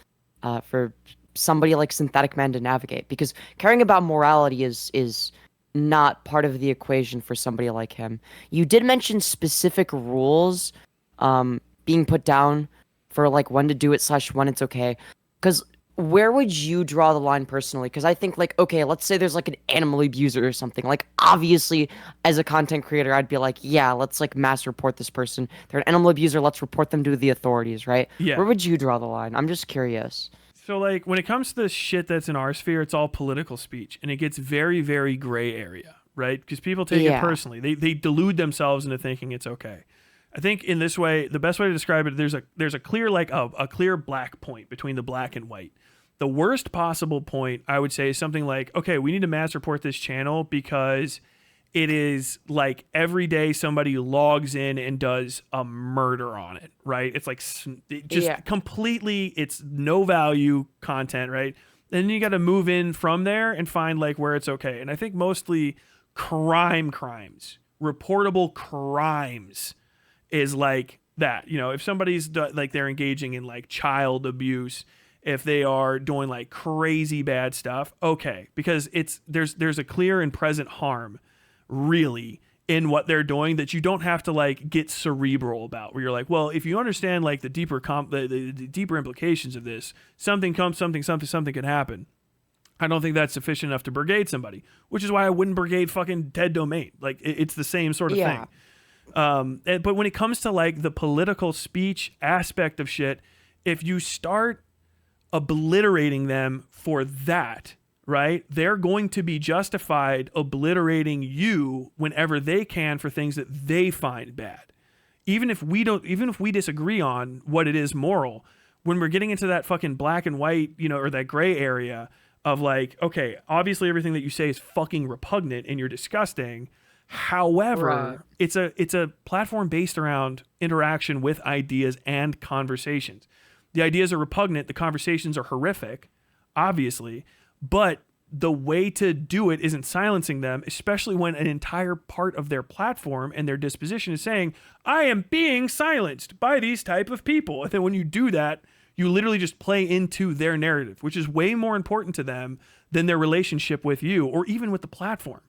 Speaker 6: for somebody like Synthetic Man to navigate, because caring about morality is not part of the equation for somebody like him. You did mention specific rules being put down for like when to do it / when it's okay. Because where would you draw the line personally? Because I think like, okay, let's say there's like an animal abuser or something. Like obviously as a content creator, I'd be like, yeah, let's like mass report this person. They're an animal abuser. Let's report them to the authorities, right?
Speaker 1: Yeah.
Speaker 6: Where would you draw the line? I'm just curious.
Speaker 1: So like when it comes to the shit that's in our sphere, it's all political speech, and it gets very, very gray area, right? Because people take it personally. They delude themselves into thinking it's okay. I think in this way, the best way to describe it, there's a clear like a clear black point between the black and white. The worst possible point, I would say, is something like, okay, we need to mass report this channel because it is like every day somebody logs in and does a murder on it, right? It's like completely, it's no value content, right? Then you got to move in from there and find like where it's okay. And I think mostly crimes, reportable crimes is like that. You know, if somebody's like they're engaging in like child abuse, if they are doing like crazy bad stuff, okay, because there's a clear and present harm really in what they're doing that you don't have to like get cerebral about, where you're like, well, if you understand like the deeper the deeper implications of this, something could happen. I don't think that's sufficient enough to brigade somebody, which is why I wouldn't brigade fucking Dead Domain. Like it's the same sort of thing. But when it comes to like the political speech aspect of shit, if you start obliterating them for that, right, they're going to be justified obliterating you whenever they can for things that they find bad. Even if we disagree on what it is moral, when we're getting into that fucking black and white, you know, or that gray area of like, okay, obviously everything that you say is fucking repugnant and you're disgusting. However, it's a platform based around interaction with ideas and conversations. The ideas are repugnant. The conversations are horrific, obviously. But the way to do it isn't silencing them, especially when an entire part of their platform and their disposition is saying, I am being silenced by these type of people. And then when you do that, you literally just play into their narrative, which is way more important to them than their relationship with you or even with the platform.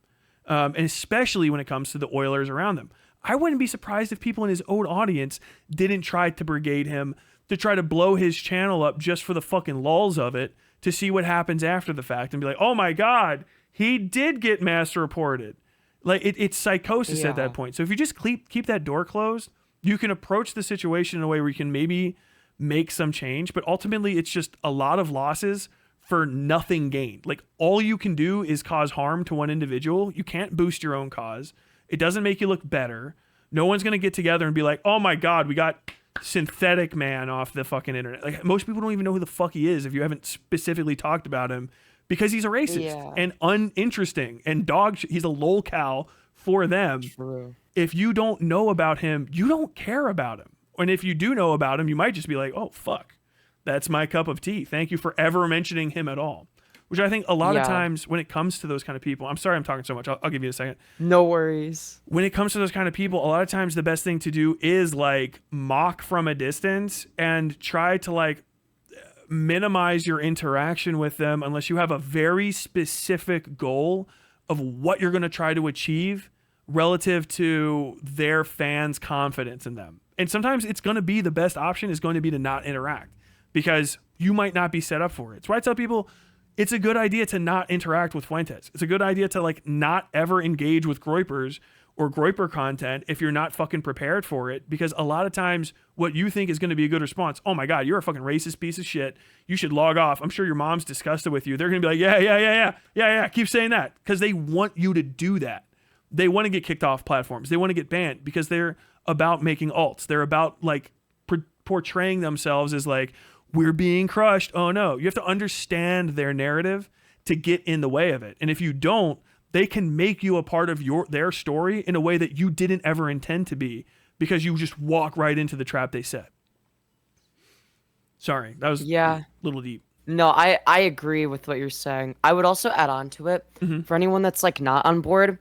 Speaker 1: And especially when it comes to the Oilers around them. I wouldn't be surprised if people in his own audience didn't try to brigade him, to try to blow his channel up just for the fucking lulz of it, to see what happens after the fact and be like, oh my God, he did get mass reported. Like it's psychosis at that point. So if you just keep that door closed, you can approach the situation in a way where you can maybe make some change, but ultimately it's just a lot of losses for nothing gained. Like all you can do is cause harm to one individual. You can't boost your own cause. It doesn't make you look better. No one's going to get together and be like, oh my God, we got Synthetic Man off the fucking internet. Like most people don't even know who the fuck he is if you haven't specifically talked about him, because he's a racist and uninteresting and he's a lolcow for them.
Speaker 6: True.
Speaker 1: If you don't know about him, you don't care about him. And if you do know about him, you might just be like, oh fuck, that's my cup of tea. Thank you for ever mentioning him at all. Which I think a lot of times when it comes to those kind of people, I'm sorry I'm talking so much. I'll give you a second.
Speaker 6: No worries.
Speaker 1: When it comes to those kind of people, a lot of times the best thing to do is like mock from a distance and try to like minimize your interaction with them unless you have a very specific goal of what you're going to try to achieve relative to their fans' confidence in them. And sometimes it's going to be the best option is going to be to not interact because you might not be set up for it. That's why I tell people it's a good idea to not interact with Fuentes. It's a good idea to like not ever engage with Groypers or Groyper content if you're not fucking prepared for it, because a lot of times what you think is going to be a good response, oh my God, you're a fucking racist piece of shit, you should log off, I'm sure your mom's disgusted with you, they're going to be like, yeah, keep saying that, because they want you to do that. They want to get kicked off platforms. They want to get banned because they're about making alts. They're about like portraying themselves as like, we're being crushed. Oh no. You have to understand their narrative to get in the way of it. And if you don't, they can make you a part of their story in a way that you didn't ever intend to be, because you just walk right into the trap they set. Sorry, that was a little deep.
Speaker 6: No, I agree with what you're saying. I would also add on to it for anyone that's like not on board,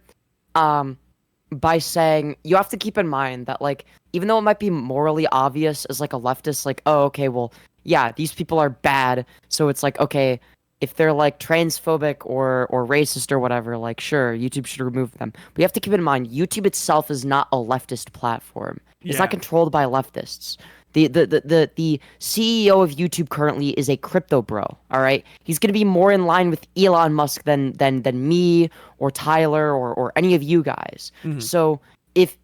Speaker 6: by saying you have to keep in mind that like even though it might be morally obvious as like a leftist, like, oh, okay, well, yeah, these people are bad, so it's like, okay, if they're like transphobic or racist or whatever, like sure, YouTube should remove them. But you have to keep in mind YouTube itself is not a leftist platform. It's not controlled by leftists. The CEO of YouTube currently is a crypto bro, all right? He's going to be more in line with Elon Musk than me or Tyler or any of you guys. So if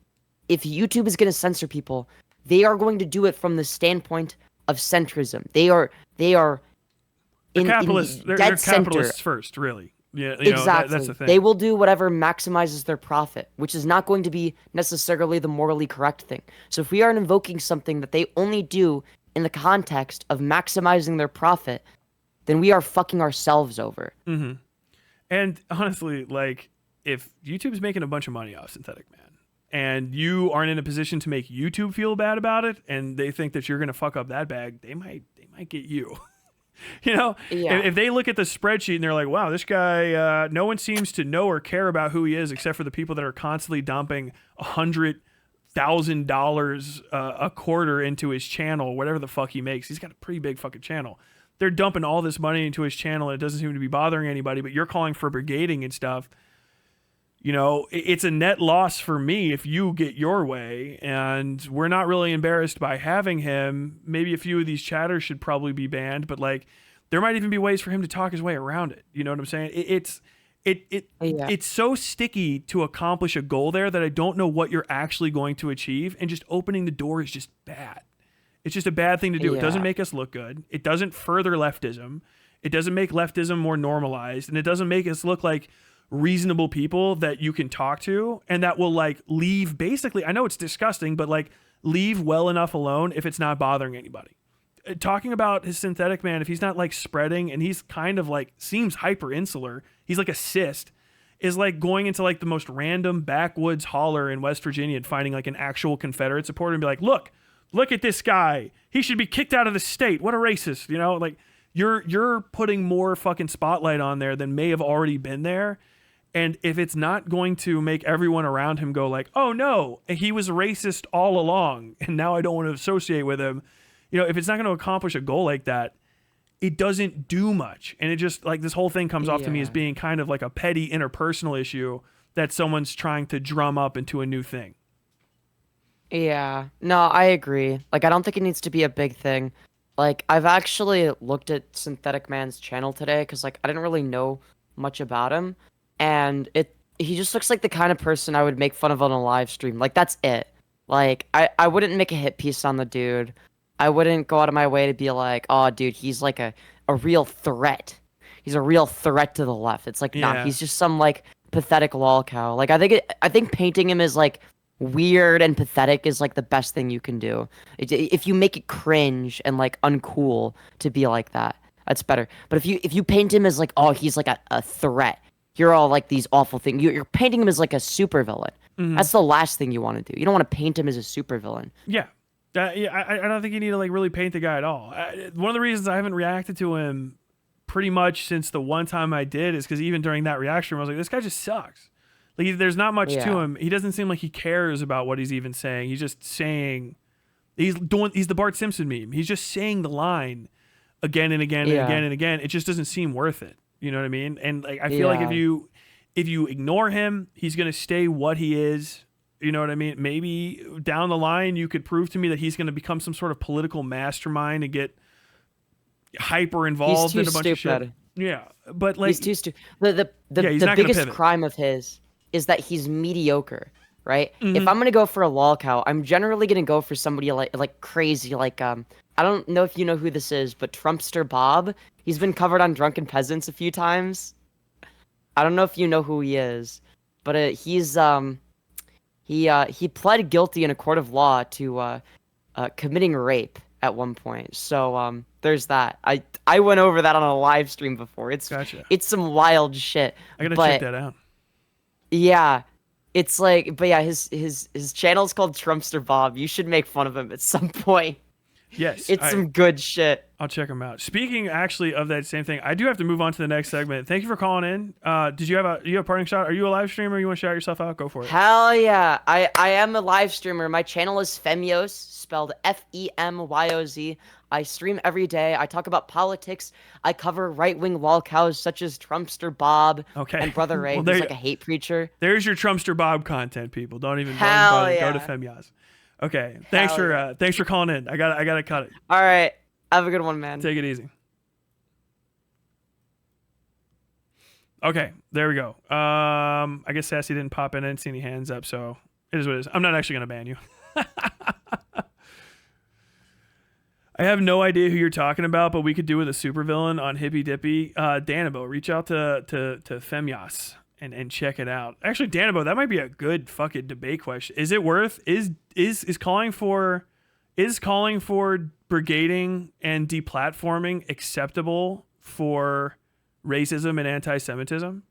Speaker 6: YouTube is going to censor people, they are going to do it from the standpoint of centrism. They are in
Speaker 1: capitalists. They're capitalists first, really. Yeah,
Speaker 6: exactly.
Speaker 1: That's the thing.
Speaker 6: They will do whatever maximizes their profit, which is not going to be necessarily the morally correct thing. So if we are invoking something that they only do in the context of maximizing their profit, then we are fucking ourselves over.
Speaker 1: And honestly, like, if YouTube's making a bunch of money off Synthetic Man, and you aren't in a position to make YouTube feel bad about it, and they think that you're gonna fuck up that bag, they might get you. If they look at the spreadsheet and they're like, wow, this guy, no one seems to know or care about who he is except for the people that are constantly dumping $100,000 a quarter into his channel, whatever the fuck he makes. He's got a pretty big fucking channel. They're dumping all this money into his channel and it doesn't seem to be bothering anybody, but you're calling for brigading and stuff. It's a net loss for me if you get your way, and we're not really embarrassed by having him. Maybe a few of these chatters should probably be banned, but like there might even be ways for him to talk his way around it. You know what I'm saying? It's so sticky to accomplish a goal there that I don't know what you're actually going to achieve, and just opening the door is just bad. It's just a bad thing to do. It doesn't make us look good. It doesn't further leftism. It doesn't make leftism more normalized, and it doesn't make us look like reasonable people that you can talk to and that will like leave basically, I know it's disgusting, but like leave well enough alone if it's not bothering anybody. Talking about his Synthetic Man, if he's not like spreading and he's kind of like seems hyper insular, he's like a cyst, is like going into like the most random backwoods holler in West Virginia and finding like an actual Confederate supporter and be like, look at this guy, he should be kicked out of the state, what a racist. Like you're putting more fucking spotlight on there than may have already been there. And if it's not going to make everyone around him go like, oh no, he was racist all along and now I don't want to associate with him. If it's not going to accomplish a goal like that, it doesn't do much. And it just like this whole thing comes off to me as being kind of like a petty interpersonal issue that someone's trying to drum up into a new thing.
Speaker 6: Yeah, no, I agree. Like, I don't think it needs to be a big thing. Like, I've actually looked at Synthetic Man's channel today because like I didn't really know much about him. And he just looks like the kind of person I would make fun of on a live stream. Like, that's it. Like, I wouldn't make a hit piece on the dude. I wouldn't go out of my way to be like, oh, dude, he's like a real threat. He's a real threat to the left. It's like, nah, he's just some, like, pathetic lol cow. Like, I think painting him as, like, weird and pathetic is, like, the best thing you can do. If you make it cringe and, like, uncool to be like that, that's better. But if you paint him as, like, oh, he's, like, a threat, you're all like these awful things. You're painting him as like a supervillain. That's the last thing you want to do. You don't want to paint him as a supervillain.
Speaker 1: Yeah. I don't think you need to like really paint the guy at all. One of the reasons I haven't reacted to him pretty much since the one time I did is because even during that reaction, I was like, this guy just sucks. Like there's not much to him. He doesn't seem like he cares about what he's even saying. He's just saying, he's the Bart Simpson meme. He's just saying the line again and again and again and again. It just doesn't seem worth it. You know what I mean? And like I feel like if you ignore him, he's gonna stay what he is. You know what I mean? Maybe down the line you could prove to me that he's gonna become some sort of political mastermind and get hyper involved in a bunch of shit. Yeah, but like
Speaker 6: he's too stupid. The biggest crime of his is that he's mediocre, right? If I'm gonna go for a lol cow, I'm generally gonna go for somebody like crazy, like I don't know if you know who this is, but Trumpster Bob. He's been covered on Drunken Peasants a few times. I don't know if you know who he is, but he's he pled guilty in a court of law to committing rape at one point. So there's that. I went over that on a live stream before. It's some wild shit.
Speaker 1: I gotta check that out.
Speaker 6: Yeah, It's like, but yeah, his channel's called Trumpster Bob. You should make fun of him at some point.
Speaker 1: Yes,
Speaker 6: It's some good shit.
Speaker 1: I'll check him out. Speaking actually of that same thing, I do have to move on to the next segment. Thank you for calling in. Did you have a parting shot? Are you a live streamer? You want to shout yourself out? Go for it.
Speaker 6: Hell yeah. I am a live streamer. My channel is Femyoz, spelled Femyoz. I stream every day. I talk about politics. I cover right-wing lol cows such as Trumpster Bob and Brother Ray, who's like a hate preacher.
Speaker 1: There's your Trumpster Bob content, people. Don't even
Speaker 6: Hell
Speaker 1: bother.
Speaker 6: Yeah.
Speaker 1: Go to Femyoz. Okay. Thanks for calling in. I gotta cut it.
Speaker 6: All right. Have a good one, man.
Speaker 1: Take it easy. Okay, there we go. I guess Sassy didn't pop in. I didn't see any hands up, so it is what it is. I'm not actually gonna ban you. I have no idea who you're talking about, but we could do with a supervillain on Hippy Dippy. Danabo, reach out to Femyoz and check it out. Actually, Danabo, that might be a good fucking debate question. Is it worth is calling for brigading and deplatforming acceptable for racism and anti-Semitism?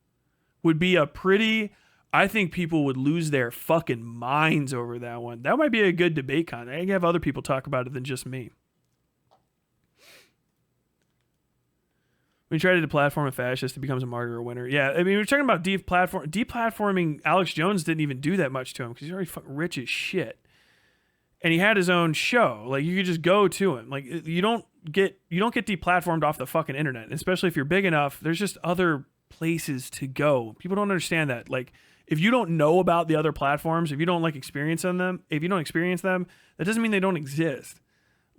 Speaker 1: Would be a pretty. I think people would lose their fucking minds over that one. That might be a good debate con. I can have other people talk about it than just me. When you try to deplatform a fascist, he becomes a martyr or a winner. Yeah, I mean, we're talking about deplatforming. Alex Jones didn't even do that much to him because he's already fucking rich as shit, and he had his own show. Like, you could just go to him. Like, you don't get deplatformed off the fucking internet, and especially if you're big enough. There's just other places to go. People don't understand that. Like, if you don't know about the other platforms, if you don't experience them, that doesn't mean they don't exist.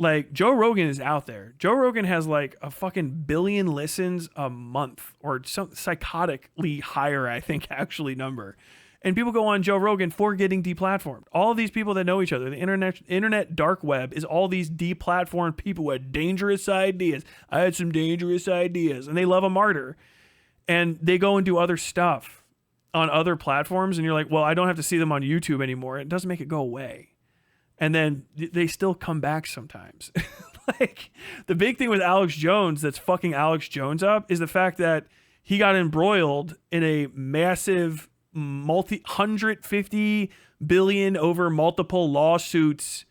Speaker 1: Like, Joe Rogan is out there. Joe Rogan has like a fucking billion listens a month, or some psychotically higher, I think, actually number. And people go on Joe Rogan for getting deplatformed. All of these people that know each other, the internet dark web is all these deplatformed people who had dangerous ideas. I had some dangerous ideas, and they love a martyr. And they go and do other stuff on other platforms, and you're like, well, I don't have to see them on YouTube anymore. It doesn't make it go away. And then they still come back sometimes. Like, the big thing with Alex Jones that's fucking Alex Jones up is the fact that he got embroiled in a massive $150 billion over multiple lawsuits,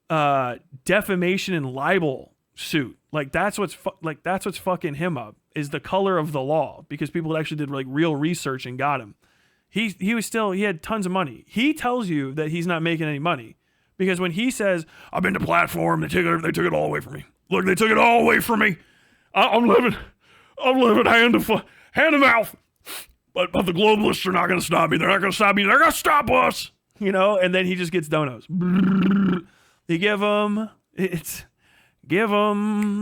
Speaker 1: defamation and libel suit. Like, that's what's fucking him up, is the color of the law, because people actually did like real research and got him. He had tons of money. He tells you that he's not making any money. Because when he says, I've been to platform, they took it all away from me. Look, they took it all away from me. I'm living hand to mouth. But the globalists are not going to stop me. They're not going to stop me. They're going to stop us. You know, and then he just gets donos. They give him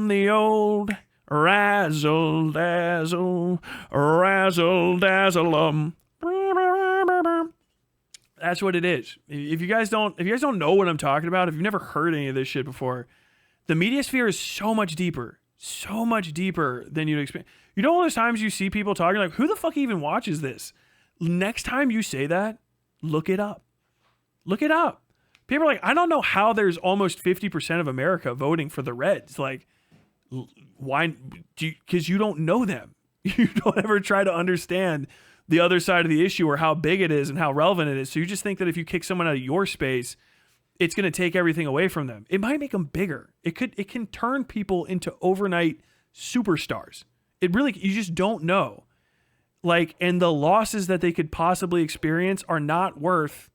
Speaker 1: the old razzle dazzle, razzle dazzle. That's what it is. If you guys don't know what I'm talking about, if you've never heard any of this shit before, the media sphere is so much deeper than you'd expect. You know, all those times you see people talking like, who the fuck even watches this? Next time you say that, look it up. Look it up. People are like, I don't know how there's almost 50% of America voting for the Reds. Like, why? Because you don't know them. You don't ever try to understand the other side of the issue or how big it is and how relevant it is. So you just think that if you kick someone out of your space, it's going to take everything away from them. It might make them bigger. It can turn people into overnight superstars. You just don't know. Like, and the losses that they could possibly experience are not worth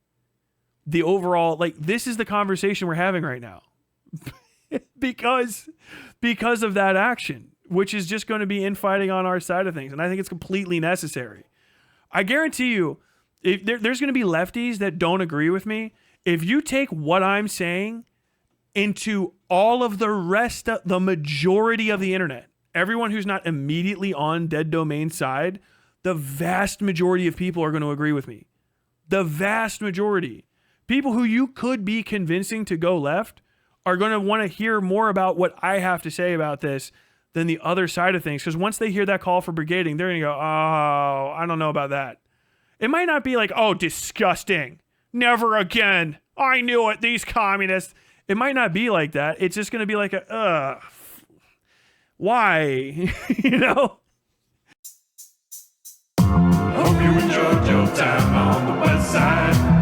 Speaker 1: the overall, like, this is the conversation we're having right now. because of that action, which is just going to be infighting on our side of things. And I think it's completely necessary. I guarantee you, if there's going to be lefties that don't agree with me. If you take what I'm saying into all of the rest of the majority of the internet, everyone who's not immediately on Dead Domain's side, the vast majority of people are going to agree with me. The vast majority. People who you could be convincing to go left are going to want to hear more about what I have to say about this than the other side of things. Because once they hear that call for brigading, they're going to go, oh, I don't know about that. It might not be like, oh, disgusting. Never again. I knew it. These communists. It might not be like that. It's just going to be like why? You know? Hope you enjoyed your time on the West Side.